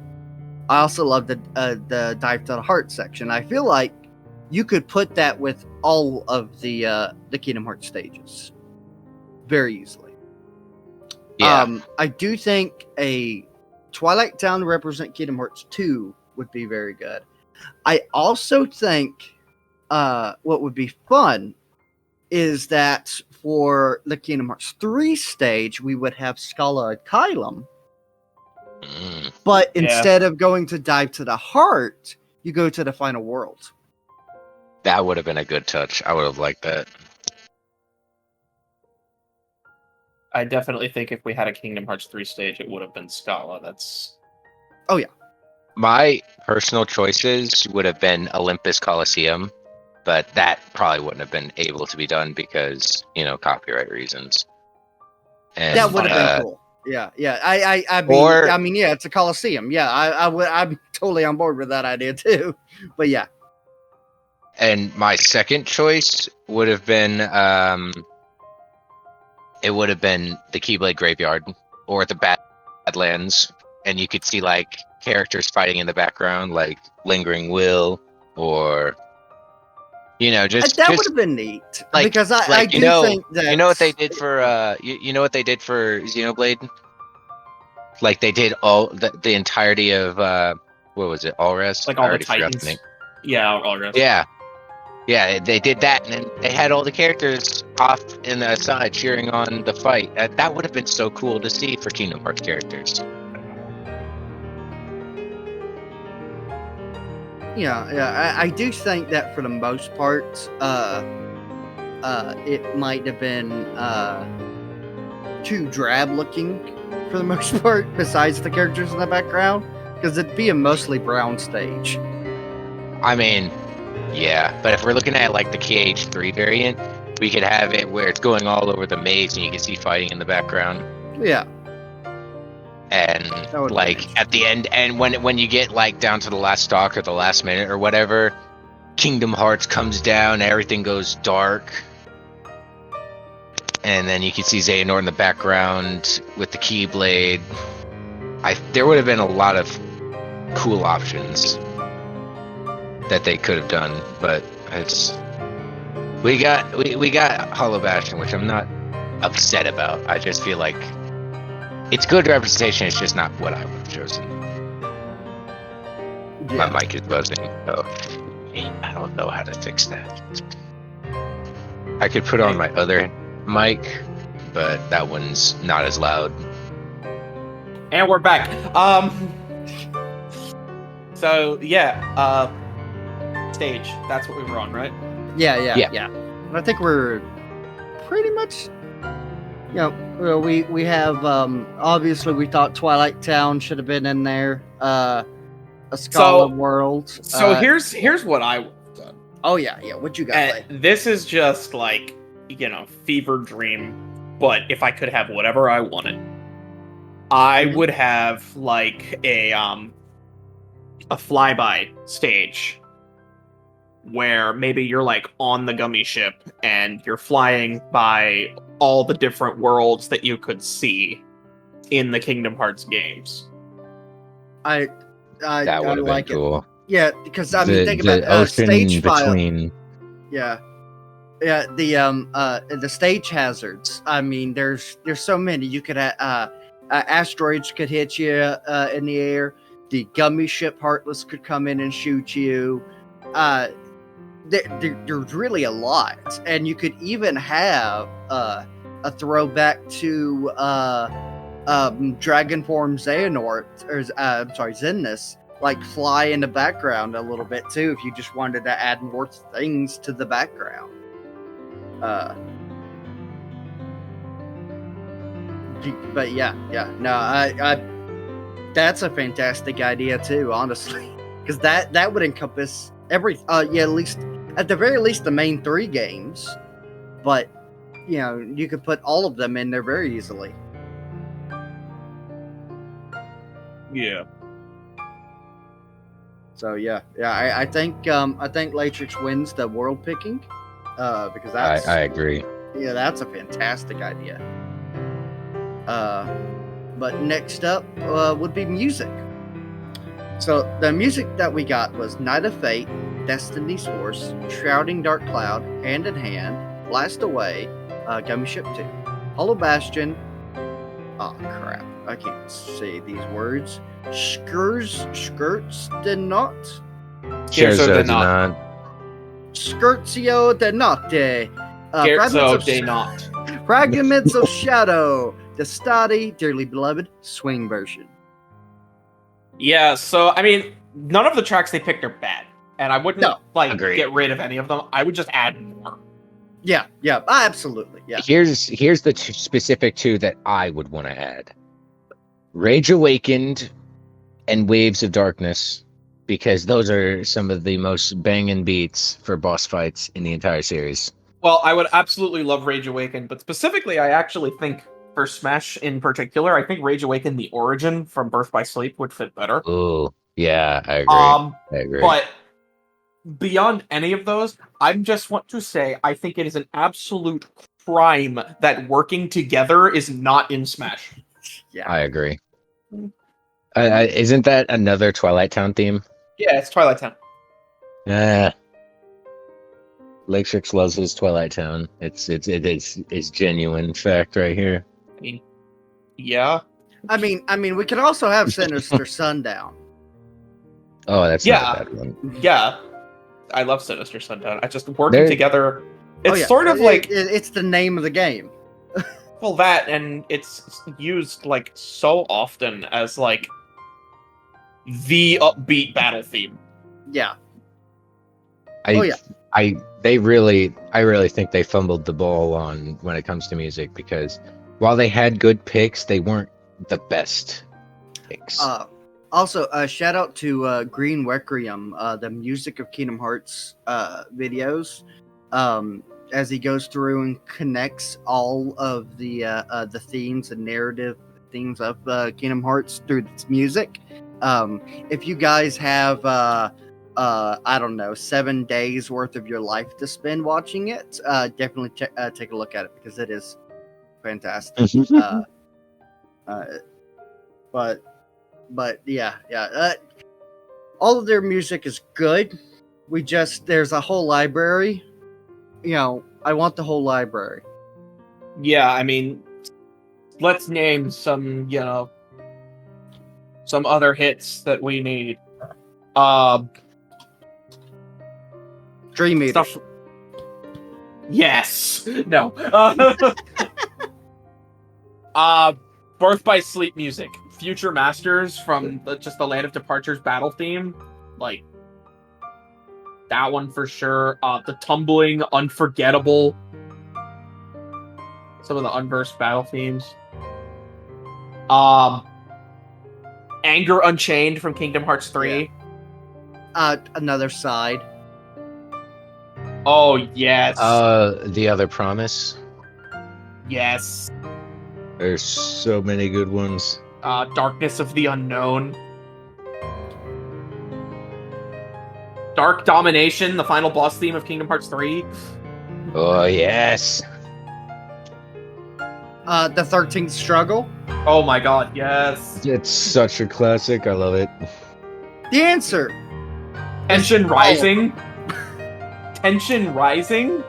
S2: I also love the dive to the heart section. I feel like you could put that with all of the Kingdom Hearts stages very easily.
S3: Yeah.
S2: I do think a Twilight Town to represent Kingdom Hearts 2 would be very good. I also think what would be fun is that for the Kingdom Hearts 3 stage, we would have Scala and Kylum. But instead of going to dive to the heart, you go to the final world.
S3: That would have been a good touch. I would have liked that.
S4: I definitely think if we had a Kingdom Hearts 3 stage, it would have been Scala. That's...
S2: Oh, yeah.
S3: My personal choices would have been Olympus Coliseum, but that probably wouldn't have been able to be done because, copyright reasons. And,
S2: that would have been cool. Yeah. I mean, it's a Coliseum. Yeah, I'm totally on board with that idea too. But yeah.
S3: And my second choice would have been, it would have been the Keyblade Graveyard or the Badlands, and you could see like characters fighting in the background, like Lingering Will, or
S2: that would have been neat. Because I do think that
S3: what they did for you know what they did for Xenoblade. Like they did all the entirety of what was it, Allres?
S4: Like all the Titans. Yeah, Allres.
S3: Yeah, they did that, and then they had all the characters off in the side cheering on the fight. That would have been so cool to see for Kingdom Hearts characters.
S2: Yeah. I do think that for the most part, it might have been too drab looking for the most part, besides the characters in the background, because it'd be a mostly brown stage.
S3: I mean, yeah, but if we're looking at like the KH3 variant, we could have it where it's going all over the maze and you can see fighting in the background.
S2: Yeah.
S3: And like at the end, and when you get like down to the last stalk or the last minute or whatever, Kingdom Hearts comes down, everything goes dark, and then you can see Xehanort in the background with the Keyblade. There would have been a lot of cool options that they could have done, but we got Hollow Bastion, which I'm not upset about. I just feel like it's good representation. It's just not what I would have chosen. Yeah. My mic is buzzing, so I don't know how to fix that. I could put on my other mic, but that one's not as loud.
S4: And we're back. So yeah, stage. That's what we were on, right?
S2: Yeah. I think we're pretty much. We have obviously we thought Twilight Town should have been in there. A Scala World.
S4: So here's what I would have done.
S2: Oh yeah. What you got?
S4: This is just like fever dream. But if I could have whatever I wanted, I would have like a flyby stage where maybe you're like on the gummy ship and you're flying by all the different worlds that you could see in the Kingdom Hearts games.
S3: That would have been cool.
S2: Yeah, because think about stage between. Yeah, the stage hazards. I mean, there's so many. You could asteroids could hit you in the air. The gummy ship Heartless could come in and shoot you. There's really a lot, and you could even have a throwback to Dragon Form Xehanort, or Zenith, like fly in the background a little bit too, if you just wanted to add more things to the background. But yeah, no, I that's a fantastic idea too, honestly, because that would encompass at least at the very least the main 3 games, but you could put all of them in there very easily.
S4: Yeah.
S2: So I think Latrix wins the world picking, because that's
S3: I agree.
S2: that's a fantastic idea. But next up would be music. So the music that we got was Night of Fate, Destiny's Horse, Shrouding Dark Cloud, Hand in Hand, Blast Away, Gummy Ship 2, Hollow Bastion. Oh crap! I can't say these words. Skirts de Not.
S3: Scherzo de Not.
S2: Scherzio de Notte.
S4: Scherzo de Not.
S2: Fragments of Shadow. The Study, Dearly Beloved, Swing version.
S4: Yeah, so I mean, none of the tracks they picked are bad, and I wouldn't
S3: Agreed.
S4: get rid of any of them. I would just add more.
S2: Yeah, absolutely. Yeah.
S3: Here's the specific 2 that I would want to add: Rage Awakened and Waves of Darkness, because those are some of the most banging beats for boss fights in the entire series.
S4: Well, I would absolutely love Rage Awakened, but specifically, I actually think for Smash in particular, I think Rage Awakened the Origin from Birth by Sleep would fit better.
S3: Ooh, yeah, I agree. I agree.
S4: But beyond any of those, I just want to say I think it is an absolute crime that Working Together is not in Smash.
S2: Yeah,
S3: I agree. Isn't that another Twilight Town theme?
S4: Yeah, it's Twilight Town.
S3: Latrix loves his Twilight Town. It's genuine fact right here.
S4: I mean, yeah.
S2: I mean, we could also have Sinister Sundown.
S3: Oh, that's not a bad one.
S4: Yeah, I love Sinister Sundown. I just Working Together. It's sort of like
S2: it's the name of the game.
S4: Well, that, and it's used like so often as like the upbeat battle theme.
S2: Yeah.
S3: I really think they fumbled the ball on when it comes to music, because while they had good picks, they weren't the best picks.
S2: Also, shout out to Green Requiem, the music of Kingdom Hearts videos, as he goes through and connects all of the themes and narrative themes of Kingdom Hearts through its music. If you guys have I don't know, 7 days worth of your life to spend watching it, definitely take a look at it, because it is fantastic. But yeah. All of their music is good. There's a whole library. I want the whole library.
S4: Yeah, I mean, let's name some, some other hits that we need.
S2: Dream Eater.
S4: Stuff. Yes. No. Birth by Sleep music. Future Masters from just the Land of Departure's battle theme. Like, that one for sure. The Tumbling, Unforgettable. Some of the unversed battle themes. Anger Unchained from Kingdom Hearts 3.
S2: Another side.
S4: Oh, yes.
S3: The Other Promise.
S4: Yes.
S3: There's so many good ones.
S4: Darkness of the Unknown. Dark Domination, the final boss theme of Kingdom Hearts 3.
S3: Oh, yes.
S2: The 13th Struggle.
S4: Oh my god, yes.
S3: It's such a classic. I love it.
S2: The Answer.
S4: Tension Rising. Tension Rising?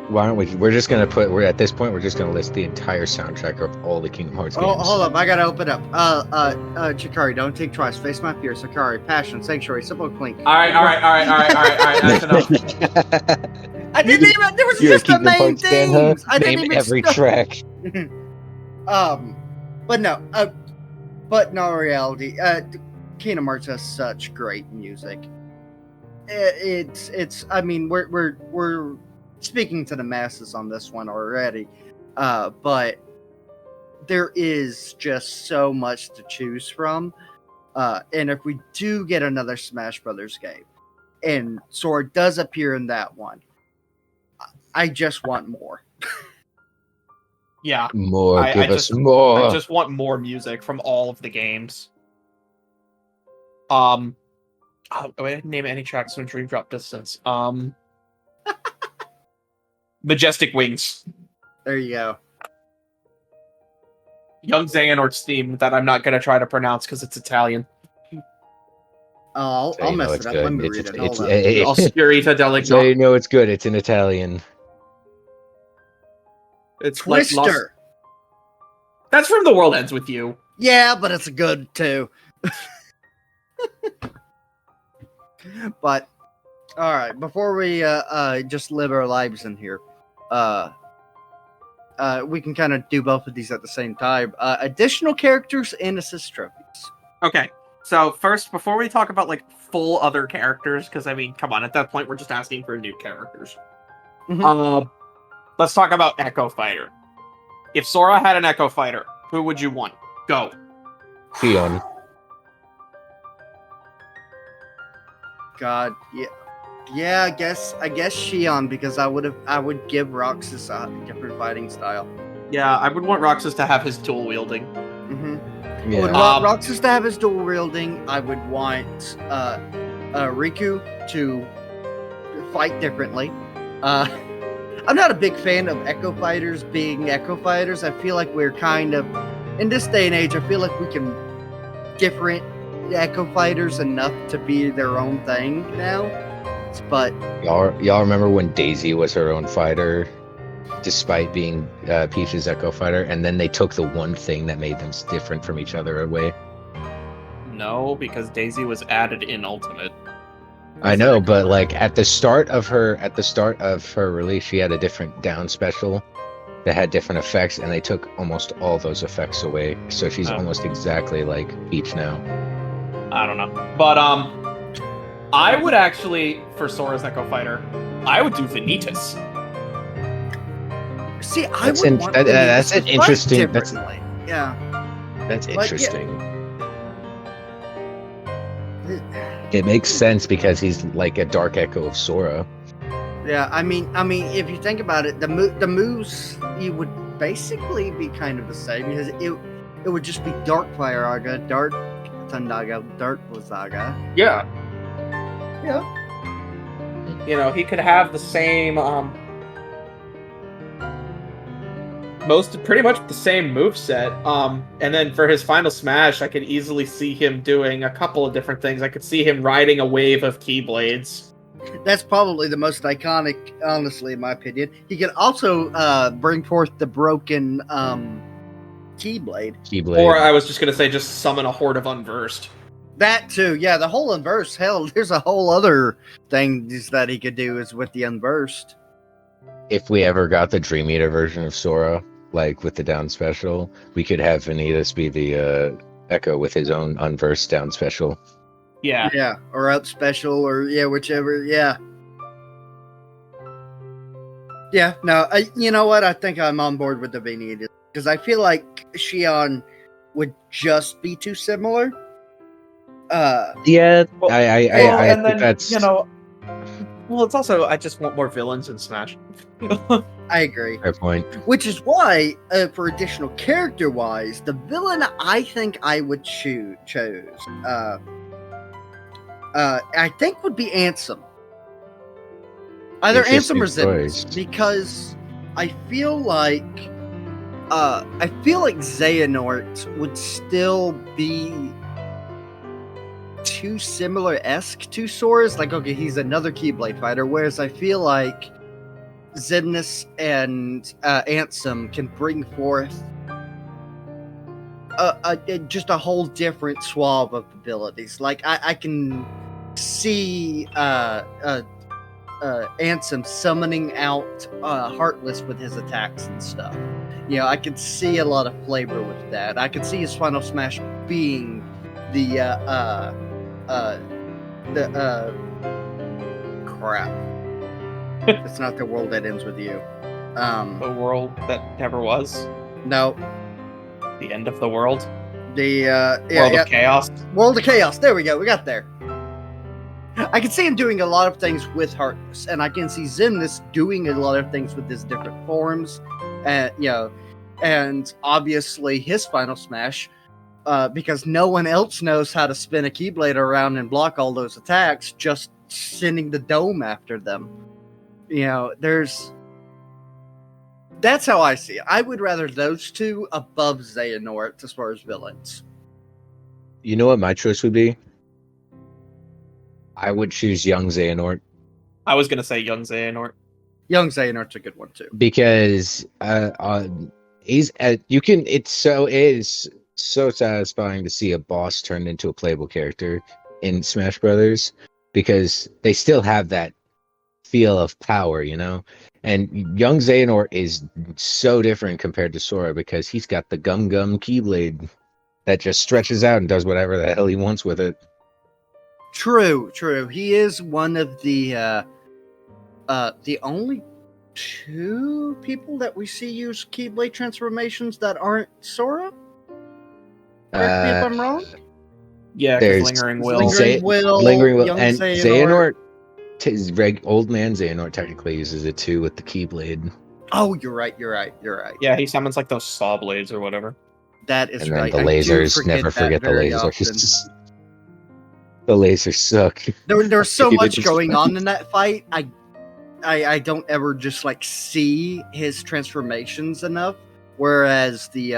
S3: Why don't we're just gonna at this point, we're just gonna list the entire soundtrack of all the Kingdom Hearts games.
S2: Oh, hold up, I gotta open up. Chikari, Don't Think Twice, Face My Fear, Sakari, Passion, Sanctuary, Simple Clink.
S4: Alright, that's enough.
S2: I didn't even, there was
S3: You're
S2: just the main
S3: Hearts fan, huh?
S2: themes. I didn't
S3: Name
S2: even
S3: every track.
S2: But no, in all reality, Kingdom Hearts has such great music. It's. I mean, we're speaking to the masses on this one already, but there is just so much to choose from. And if we do get another Smash Brothers game, and Sora does appear in that one, I just want more.
S4: Yeah,
S3: More,
S4: I
S3: give us
S4: just-
S3: more.
S4: I just want more music from all of the games. I didn't name any tracks from Dream Drop Distance. Majestic Wings.
S2: There you go.
S4: Young Xehanort's theme that I'm not going to try to pronounce because it's Italian.
S2: Oh,
S3: So
S2: I'll
S3: you know
S2: mess
S3: it's
S2: it up.
S3: good.
S2: Let me
S3: It's-
S2: read it.
S3: it's-
S2: Hold up.
S4: Oscurita
S3: so
S4: Deligno.
S3: you know it's good. It's in Italian.
S4: It's like
S2: Twister.
S4: That's from The World Ends With You.
S2: Yeah, but it's good too. But all right, before we just live our lives in here, we can kind of do both of these at the same time. Additional characters and assist trophies.
S4: Okay, so first, before we talk about like full other characters, because I mean, come on, at that point we're just asking for new characters. Let's talk about Echo Fighter. If Sora had an Echo Fighter, who would you want? Go.
S3: Fion.
S2: God, yeah. I guess Shion, because I would give Roxas a different fighting style.
S4: Yeah, I would want Roxas to have his dual wielding.
S2: I would
S3: Yeah.
S2: want Roxas to have his dual wielding. I would want Riku to fight differently. I'm not a big fan of Echo Fighters being Echo Fighters. I feel like we're kind of, in this day and age, I feel like we can different Echo Fighters enough to be their own thing now. But
S3: Y'all remember when Daisy was her own fighter, despite being Peach's Echo Fighter, and then they took the one thing that made them different from each other away?
S4: No, because Daisy was added in Ultimate.
S3: I know, but like at the start of her release, she had a different down special that had different effects, and they took almost all those effects away. So she's almost exactly like Peach now.
S4: I don't know. But I would actually, for Sora's Echo Fighter, I would do Vanitas.
S2: see, I
S3: That's
S2: would
S3: an-
S2: want
S3: that-
S2: them to
S3: that's an
S2: fight
S3: interesting- that's-
S2: differently. Yeah.
S3: That's
S2: Like, yeah.
S3: interesting. It makes sense because he's like a dark echo of Sora.
S2: Yeah, I mean, if you think about it, the moves you would basically be kind of the same because it would just be Dark Fire-Aga, Dark Thundaga, Dark Blizzaga.
S4: Yeah.
S2: Yeah.
S4: You know, he could have the same pretty much the same moveset. And then for his final smash, I could easily see him doing a couple of different things. I could see him riding a wave of Keyblades.
S2: That's probably the most iconic, honestly, in my opinion. He could also bring forth the broken Keyblade.
S3: Keyblade.
S4: Or I was just gonna say, just summon a horde of Unversed.
S2: That too, yeah. The whole Unversed, hell, there's a whole other thing that he could do is with the Unversed.
S3: If we ever got the Dream Eater version of Sora, like with the down special, we could have Vanitas be the Echo with his own unversed down special.
S4: Yeah.
S2: Yeah, or up special, or whichever. Yeah. Yeah. No, you know what? I think I'm on board with the Vanitas because I feel like Shion would just be too similar.
S3: Yeah,
S4: Well,
S3: I
S4: and
S3: think
S4: then,
S3: that's
S4: you know, well, it's also, I just want more villains in Smash.
S2: I agree.
S3: fair point.
S2: Which is why, for additional character-wise, the villain I think I would chose, I think would be Ansem. Either Ansem
S3: Interesting
S2: or Xemnas,
S3: choice.
S2: because I feel like Xehanort would still be too similar-esque to Sora's. Like, okay, he's another Keyblade fighter, whereas I feel like Xemnas and Ansem can bring forth just a whole different suave of abilities. Like I can see Ansem summoning out Heartless with his attacks and stuff. You know, I could see a lot of flavor with that. I could see his final smash being the crap. It's not the world that ends with you.
S4: A world that never was.
S2: No.
S4: The end of the world.
S2: World
S4: Of Chaos.
S2: World of Chaos. There we go. We got there. I can see him doing a lot of things with Heartless, and I can see Xemnas doing a lot of things with his different forms, and and obviously his final smash, because no one else knows how to spin a Keyblade around and block all those attacks, just sending the dome after them. That's how I see it. I would rather those two above Xehanort as far as villains.
S3: You know what my choice would be? I would choose young Xehanort.
S4: I was gonna say young Xehanort.
S2: Young Xehanort's a good one too.
S3: Because he's it is so satisfying to see a boss turned into a playable character in Smash Brothers, because they still have that feel of power, And young Xehanort is so different compared to Sora, because he's got the Gum Keyblade that just stretches out and does whatever the hell he wants with it.
S2: True. He is one of the only 2 people that we see use Keyblade transformations that aren't Sora. Correct me if I'm wrong.
S4: Yeah,
S3: There's
S4: Lingering Will.
S2: Lingering Will, young
S3: and
S2: Xehanort.
S3: Old man Xehanort technically uses it too with the Keyblade.
S2: Oh, you're right.
S4: Yeah, he summons like those saw blades or whatever.
S2: That is
S3: And then
S2: right.
S3: the
S2: I do
S3: lasers, never forget the
S2: very
S3: lasers.
S2: often.
S3: The lasers suck.
S2: There's so
S3: They
S2: much
S3: just-
S2: going on in that fight. I don't ever just like see his transformations enough. Whereas the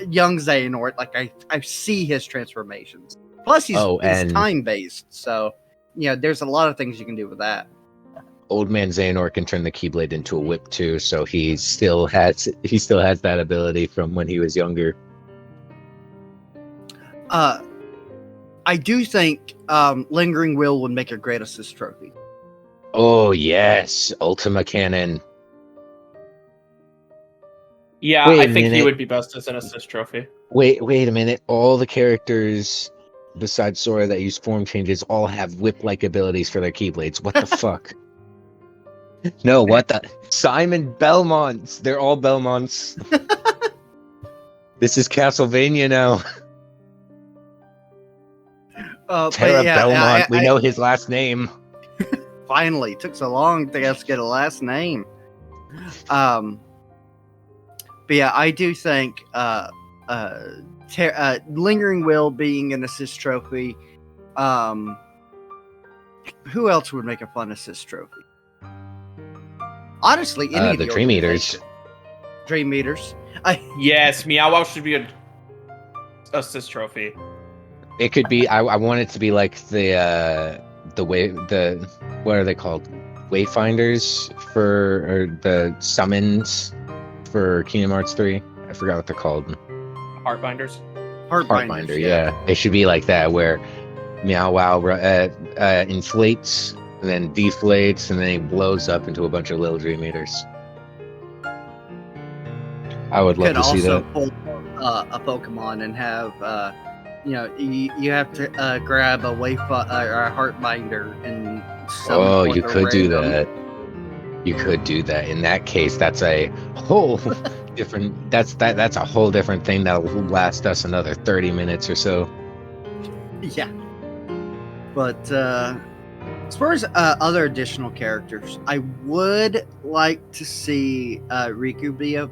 S2: young Xehanort, like I see his transformations. Plus he's time based, so there's a lot of things you can do with that.
S3: Old man Xehanort can turn the Keyblade into a whip too, so he still has that ability from when he was younger.
S2: I do think Lingering Will would make a great assist trophy.
S3: Oh yes, Ultima Cannon.
S4: Yeah,
S3: Wait
S4: I
S3: a
S4: think he
S3: minute.
S4: would be best as an assist trophy.
S3: Wait a minute. All the characters besides Sora that use form changes all have whip-like abilities for their Keyblades. What the fuck? No, what the? Simon Belmonts. They're all Belmonts. This is Castlevania now. Terra Belmont. We know his last name.
S2: Finally, took so long to get a last name. But yeah, I do think Lingering Will being an assist trophy. Who else would make a fun assist trophy? Honestly, any of
S3: the Dream Eaters.
S2: Dream Eaters.
S4: Yes, Meow Wow should be an assist trophy.
S3: It could be. I want it to be like the what are they called? Wayfinders or the summons for Kingdom Hearts 3. I forgot what they're called.
S4: Heartbinders.
S3: Heartbinder, yeah. They should be like that, where Meow Wow inflates and then deflates and then he blows up into a bunch of little Dream Eaters. I would love to see that.
S2: Pull a Pokemon and have you have to grab a Heartbinder and.
S3: You could do that. You could do that. In that case, that's a whole different. That's a whole different thing that will last us another 30 minutes or so.
S2: Yeah. But as far as other additional characters, I would like to see Riku be a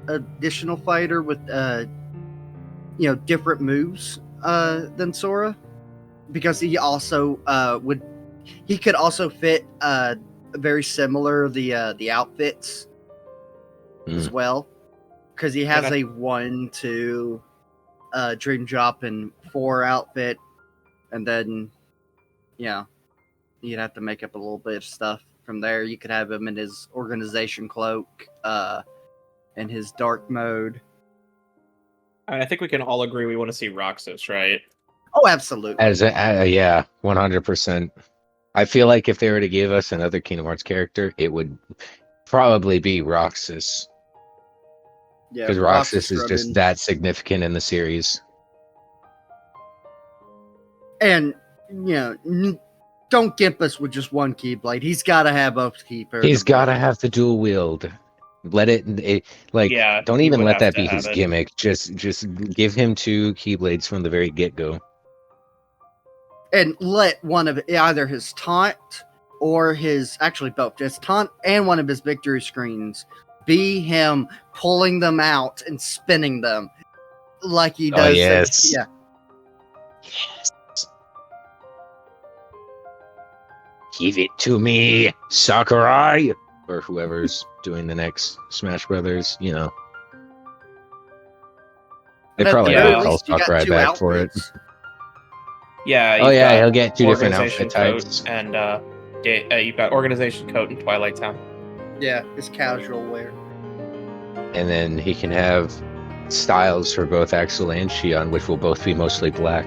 S2: additional fighter with different moves than Sora, because he also he could also fit very similar the outfits as well, because he has a 1, 2 Dream Drop and 4 outfit, and then you'd have to make up a little bit of stuff from there. You could have him in his organization cloak and his dark mode.
S4: I mean, I think we can all agree we want to see Roxas, right?
S2: Oh, absolutely.
S3: Yeah, 100%. I feel like if they were to give us another Kingdom Hearts character, it would probably be Roxas.
S2: Yeah,
S3: because Roxas is just that significant in the series.
S2: And don't gimp us with just one Keyblade. He's got to have both keepers.
S3: He's got to have the dual wield. Let it like
S4: Yeah,
S3: don't
S4: he
S3: even
S4: would
S3: let
S4: have
S3: that
S4: to
S3: be
S4: have
S3: his
S4: it.
S3: gimmick. Just give him 2 Keyblades from the very get-go.
S2: And let one of either his taunt or his actually both his taunt and one of his victory screens be him pulling them out and spinning them like he
S3: Oh
S2: does.
S3: yes.
S2: Yeah.
S3: Yes. Give it to me, Sakurai, or whoever's doing the next Smash Brothers. You know, they
S2: But at
S3: probably
S2: the very
S3: will
S4: Yeah.
S3: call
S2: least, you got
S3: Sakurai
S2: 2
S3: back for it.
S2: outfits.
S4: Yeah,
S3: Oh
S4: you've
S3: yeah,
S4: got
S3: he'll get 2 different
S4: Organization
S3: outfit
S4: Coat
S3: types.
S4: and you've got Organization Coat in Twilight Town.
S2: Yeah, his casual wear.
S3: And then he can have styles for both Axel and Shion, which will both be mostly black.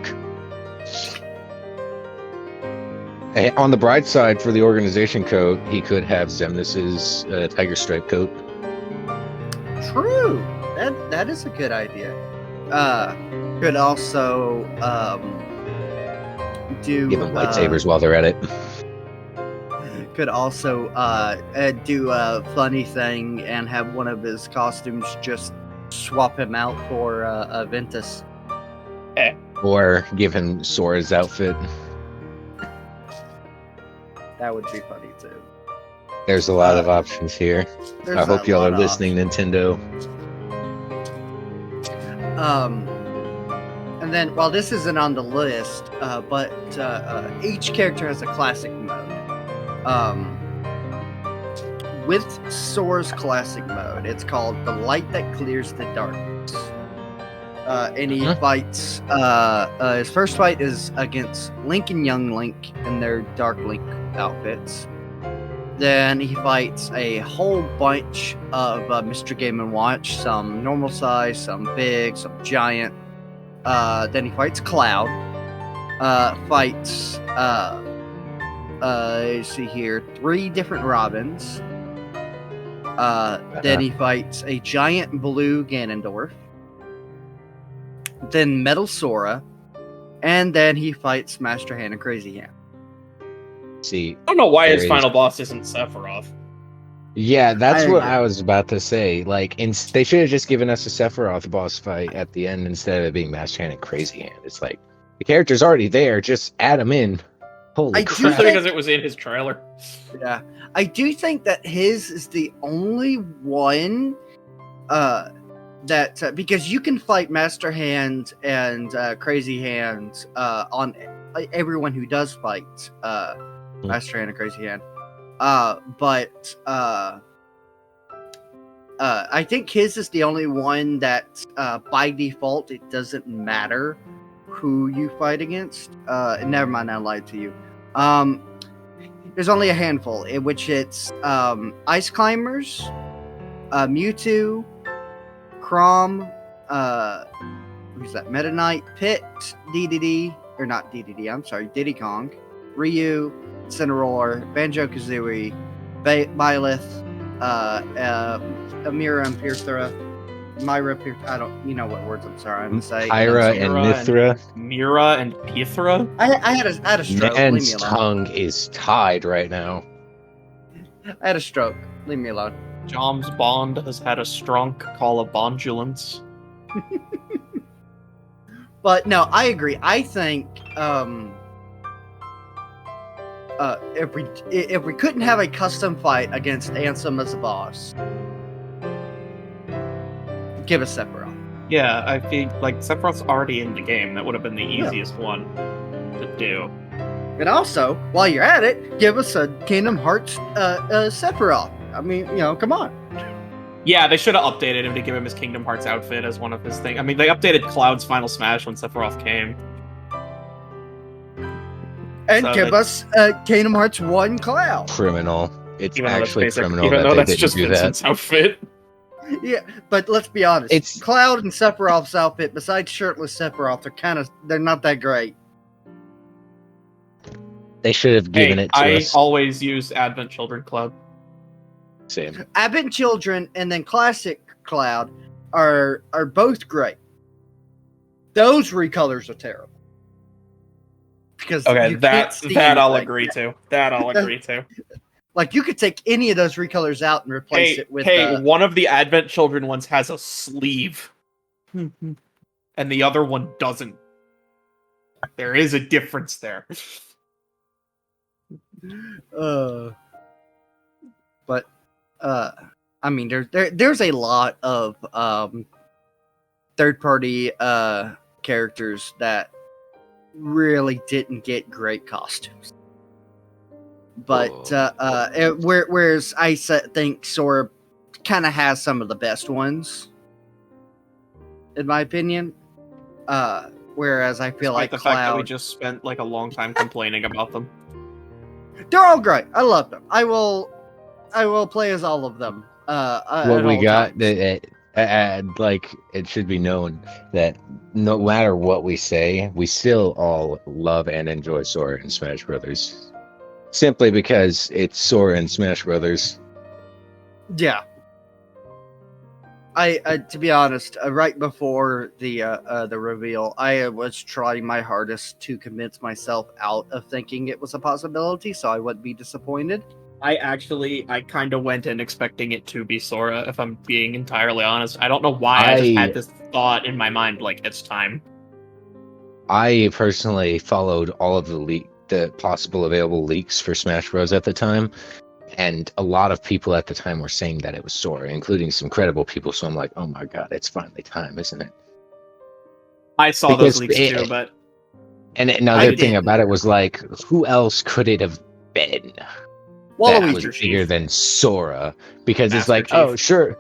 S3: On the bright side, for the organization coat, he could have Xemnas's tiger stripe coat.
S2: True. That is a good idea. Could also do
S3: Give him lightsabers while they're at it.
S2: could also do a funny thing and have one of his costumes just swap him out for Ventus.
S3: Or give him Sora's outfit.
S2: That would be funny too.
S3: There's a lot of options here.
S2: There's
S3: I hope
S2: a
S3: y'all
S2: lot
S3: are
S2: of
S3: listening, Nintendo.
S2: And then, while this isn't on the list, but each character has a classic mode. With Sora's classic mode, it's called the light that clears the darkness. And he fights. His first fight is against Link and Young Link in their Dark Link outfits. Then he fights a whole bunch of Mr. Game & Watch, some normal size, some big, some giant. Then he fights Cloud. Fights, let's see here, 3 different Robins. Then he fights a giant blue Ganondorf. Then Metal Sora. And then he fights Master Hand and Crazy Hand.
S3: See,
S4: I don't know why his
S3: There
S4: final
S3: is-
S4: boss isn't Sephiroth.
S3: yeah, that's
S2: I
S3: what
S2: agree.
S3: I was about to say. Like, they should have just given us a Sephiroth boss fight at the end instead of it being Master Hand and Crazy Hand. It's like the character's already there; just add him in. Holy
S2: I do
S3: crap!
S4: Especially because it was in his trailer.
S2: Yeah, I do think that his is the only one that because you can fight Master Hand and Crazy Hand on everyone who does fight Master Hand and Crazy Hand, but I think his is the only one that by default it doesn't matter who you fight against. Never mind, I lied to you. There's only a handful, in which it's Ice Climbers, Mewtwo, Chrom, who's that? Meta Knight, Pit, DDD, or not DDD, I'm sorry, Diddy Kong, Ryu, Cineroar, Banjo-Kazooie, Byleth, Amira and Pyrthra, Myra, I don't, you know what words I'm sorry, I'm going to say.
S3: Pyra and Mithra.
S4: Mira and Pithra.
S2: I had a stroke. Leave me
S3: Man's
S2: alone.
S3: tongue is tied right now.
S2: I had a stroke. Leave me alone.
S4: Jom's Bond has had a strong call of bondulance.
S2: But no, I agree. I think if we couldn't have a custom fight against Ansem as a boss, give us Sephiroth.
S4: Yeah, I feel like Sephiroth's already in the game. That would have been the easiest one to do.
S2: And also, while you're at it, give us a Kingdom Hearts Sephiroth. I mean, come on.
S4: Yeah, they should have updated him to give him his Kingdom Hearts outfit as one of his things. I mean, they updated Cloud's Final Smash when Sephiroth came.
S2: And
S4: So
S2: give
S4: they-
S2: us Kingdom Hearts 1 Cloud.
S3: Criminal. It's
S4: Even though that's
S3: actually
S4: basic-
S3: criminal
S4: even
S3: that
S4: though
S3: they
S4: that's
S3: didn't
S4: just
S3: do that.
S4: Vincent's outfit.
S2: Yeah, but let's be honest.
S3: It's-
S2: Cloud and Sephiroth's outfit, besides shirtless Sephiroth, they're not that great.
S3: They should have given it to
S4: I
S3: us.
S4: always use Advent Children Club.
S3: Same.
S2: Advent Children and then Classic Cloud are both great. Those recolors are terrible. Because
S4: Okay,
S2: you can't
S4: that
S2: see
S4: that I'll
S2: anything.
S4: agree to. That I'll agree to.
S2: Like, you could take any of those recolors out and replace it with...
S4: one of the Advent Children ones has a sleeve. And the other one doesn't. There is a difference there.
S2: But, I mean, there's a lot of third-party characters that really didn't get great costumes. But whereas I think Sora kind of has some of the best ones, in my opinion. Whereas I feel like
S4: the
S2: Cloud,
S4: fact that we just spent like a long time complaining about them.
S2: They're all great. I love them. I will play as all of them.
S3: What we got, like, it should be known that no matter what we say, we still all love and enjoy Sora and Smash Brothers. Simply because it's Sora and Smash Brothers.
S2: Yeah. I to be honest, right before the reveal, I was trying my hardest to convince myself out of thinking it was a possibility, so I wouldn't be disappointed.
S4: I kind of went in expecting it to be Sora, if I'm being entirely honest. I don't know why I just had this thought in my mind, like, it's time.
S3: I personally followed all of the possible available leaks for Smash Bros. At the time, and a lot of people at the time were saying that it was Sora, including some credible people, so I'm like, oh my god, it's finally time, isn't it?
S4: I saw those leaks too, but...
S3: And another thing about it was, like, who else could it have been that was bigger than Sora? Because it's like, Chief. Oh, sure,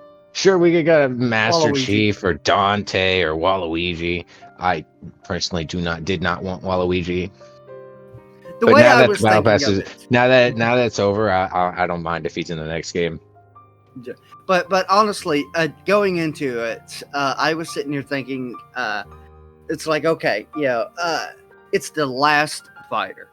S3: we could get a Master Chief or Dante or Waluigi. I personally did not want Waluigi.
S2: The way I was thinking of it.
S3: Now that it's over, I don't mind if he's in the next game.
S2: But honestly, going into it, I was sitting here thinking, it's like, okay, it's the last fighter.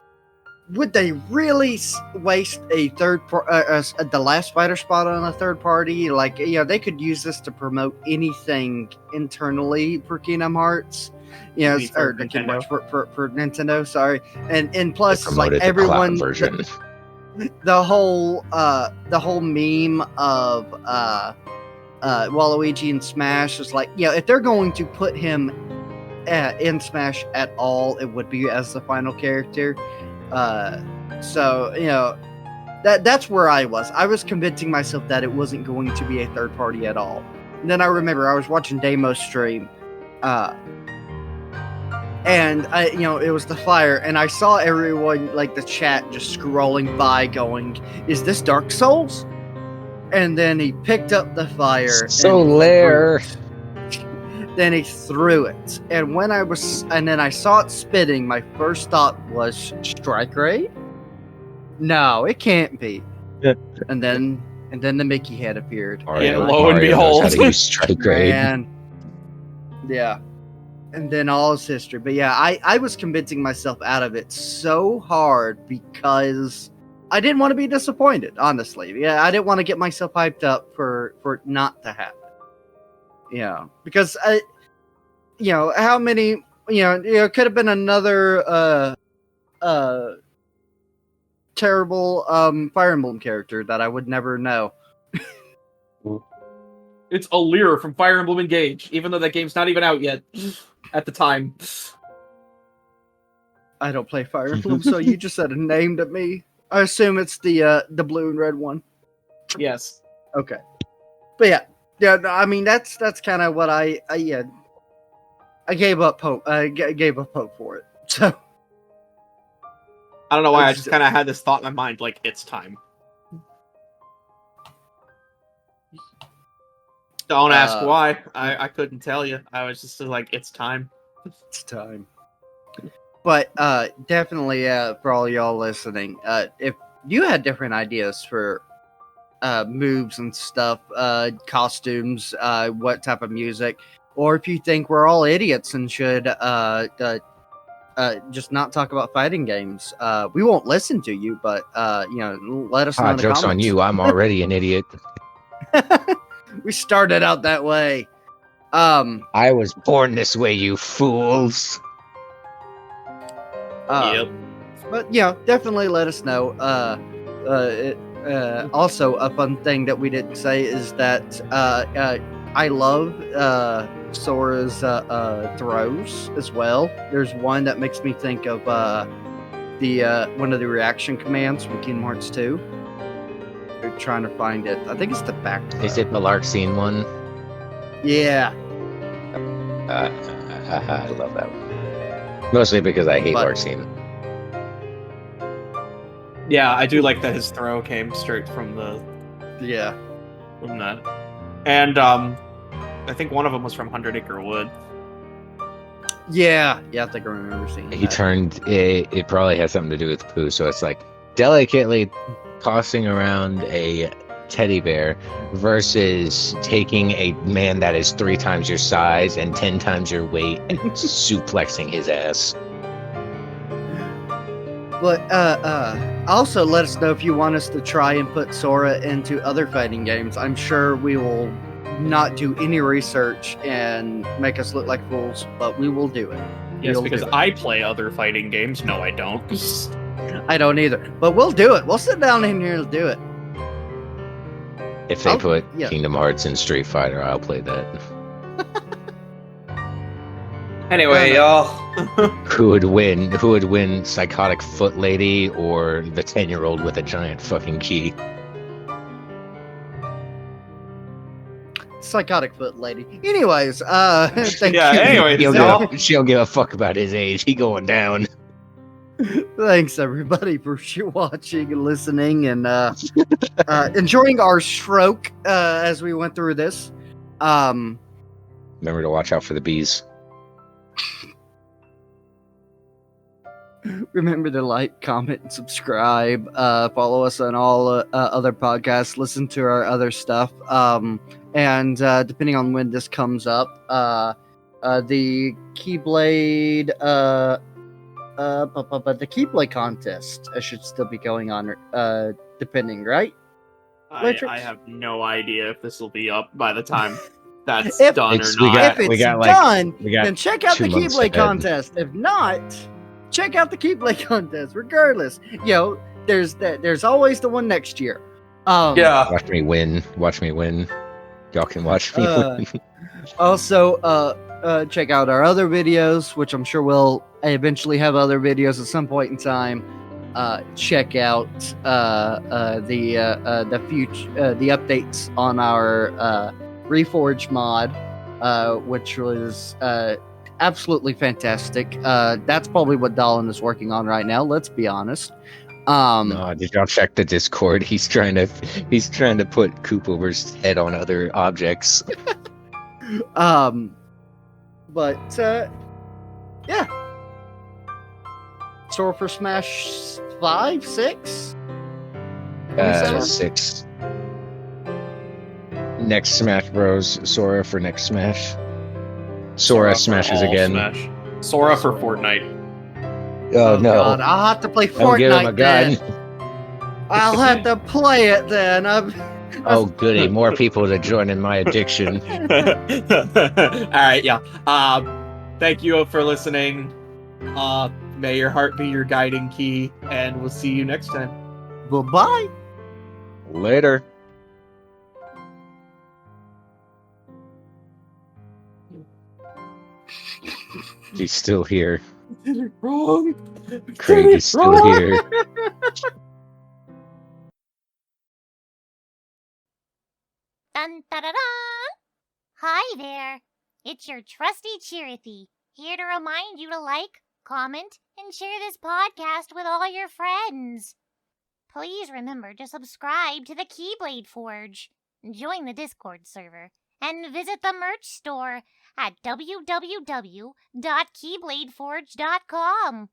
S2: Would they really waste the last fighter spot on a third party? Like, they could use this to promote anything internally for Kingdom Hearts. For Nintendo, sorry, and plus, it's like everyone, the whole meme of Waluigi in Smash is like, if they're going to put him in Smash at all, it would be as the final character. So that's where I was. I was convincing myself that it wasn't going to be a third party at all. And then I remember I was watching Damo's stream. And it was the fire, and I saw everyone, like the chat, just scrolling by going, is this Dark Souls? And then he picked up the fire. Then he threw it. And then I saw it spitting, my first thought was, strike rate? No, it can't be. And then the Mickey head appeared.
S4: And lo and behold.
S3: Strike rate.
S2: And yeah. And then all is history. But yeah, I was convincing myself out of it so hard because I didn't want to be disappointed, honestly. Yeah, I didn't want to get myself hyped up for it not to happen. Because how many, it could have been another terrible Fire Emblem character that I would never know.
S4: It's Alir from Fire Emblem Engage, even though that game's not even out yet. At the time.
S2: I don't play Fire Emblem, so you just said a name to me. I assume it's the blue and red one.
S4: Yes.
S2: Okay. But yeah. I mean that's kind of what I gave up hope. I gave up hope for it. So
S4: I don't know why. I just kind of had this thought in my mind, like, it's time. Don't ask why. I couldn't tell you. I was just like, it's time.
S2: It's time. But definitely, for all y'all listening, if you had different ideas for moves and stuff, costumes, what type of music, or if you think we're all idiots and should just not talk about fighting games, we won't listen to you. But let us know. In the
S3: joke's
S2: comments.
S3: On you. I'm already an idiot.
S2: We started out that way.
S3: I was born this way, you fools.
S4: Yep.
S2: But definitely let us know. Also, a fun thing that we didn't say is that I love Sora's throws as well. There's one that makes me think of the one of the reaction commands from Kingdom Hearts 2. We're trying to find it. I think it's the back throw.
S3: Is it the Larxene one?
S2: Yeah.
S3: I love that one. Mostly because I hate
S2: But-
S3: Larxene.
S4: Yeah, I do like that his throw came straight from
S2: Yeah.
S4: that. And I think one of them was from 100 Acre Wood.
S2: Yeah. I think I remember seeing
S3: He
S2: that.
S3: turned it probably has something to do with poo, so it's like delicately tossing around a teddy bear versus taking a man that is 3 times your size and 10 times your weight and suplexing his ass.
S2: But also let us know if you want us to try and put Sora into other fighting games. I'm sure we will not do any research and make us look like fools, but we will do it.
S4: Yes,
S2: We'll
S4: because
S2: do it.
S4: I play other fighting games. No, I don't.
S2: I don't either, but we'll do it. We'll sit down in here and do it.
S3: If they put
S2: yeah.
S3: Kingdom Hearts in Street Fighter, I'll play that.
S4: Anyway, y'all.
S3: Who would win? Who would win, Psychotic Foot Lady or the 10-year-old with a giant fucking key?
S2: Psychotic foot lady. Anyways, thank
S4: Yeah,
S2: you.
S4: anyways,
S3: She don't give a fuck about his age. He going down.
S2: Thanks everybody for watching and listening and enjoying our stroke as we went through this.
S3: Remember to watch out for the bees.
S2: Remember to like, comment, and subscribe. Follow us on all other podcasts. Listen to our other stuff. And depending on when this comes up, the Keyblade, the Keyblade contest should still be going on. Depending, right?
S4: I have no idea if this will be up by the time that's
S2: If-
S4: done or
S3: It's-
S4: not.
S2: If it's
S3: like-
S2: done,
S3: we got
S2: then check out the
S3: 2 months
S2: Keyblade
S3: ahead.
S2: contest. If not, check out the Keyblade contest. Regardless, there's always the one next year.
S4: Yeah.
S3: Watch me win. Watch me win. Y'all can watch me win.
S2: Also, check out our other videos, which I'm sure we'll eventually have other videos at some point in time. Check out the future, the updates on our Reforge mod, which was absolutely fantastic. That's probably what Dallin is working on right now. Let's be honest.
S3: No, did y'all check the Discord? He's trying to put Koopover's head on other objects.
S2: But yeah. Sora for Smash 5, 6?
S3: 6. Next Smash Bros. Sora for next Smash. Sora
S4: for
S3: smashes
S4: all
S3: again.
S4: Smash. Sora for Fortnite.
S3: Oh, no!
S2: God, I'll have to play
S3: Don't give him a
S2: Fortnite
S3: gun.
S2: then. I'll have to play it then.
S3: Oh, goody! More people to join in my addiction.
S4: All right, yeah. Thank you for listening. May your heart be your guiding key, and we'll see you next time.
S2: Bye-bye.
S3: Later. He's still here.
S4: Did it wrong.
S3: Craig is still here.
S5: Dun da da da! Hi there! It's your trusty Chirithy, here to remind you to like, comment, and share this podcast with all your friends. Please remember to subscribe to the Keyblade Forge, join the Discord server, and visit the merch store at www.keybladeforge.com.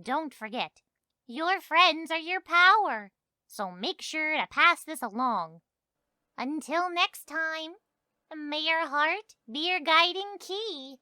S5: Don't forget, your friends are your power, so make sure to pass this along. Until next time, may your heart be your guiding key.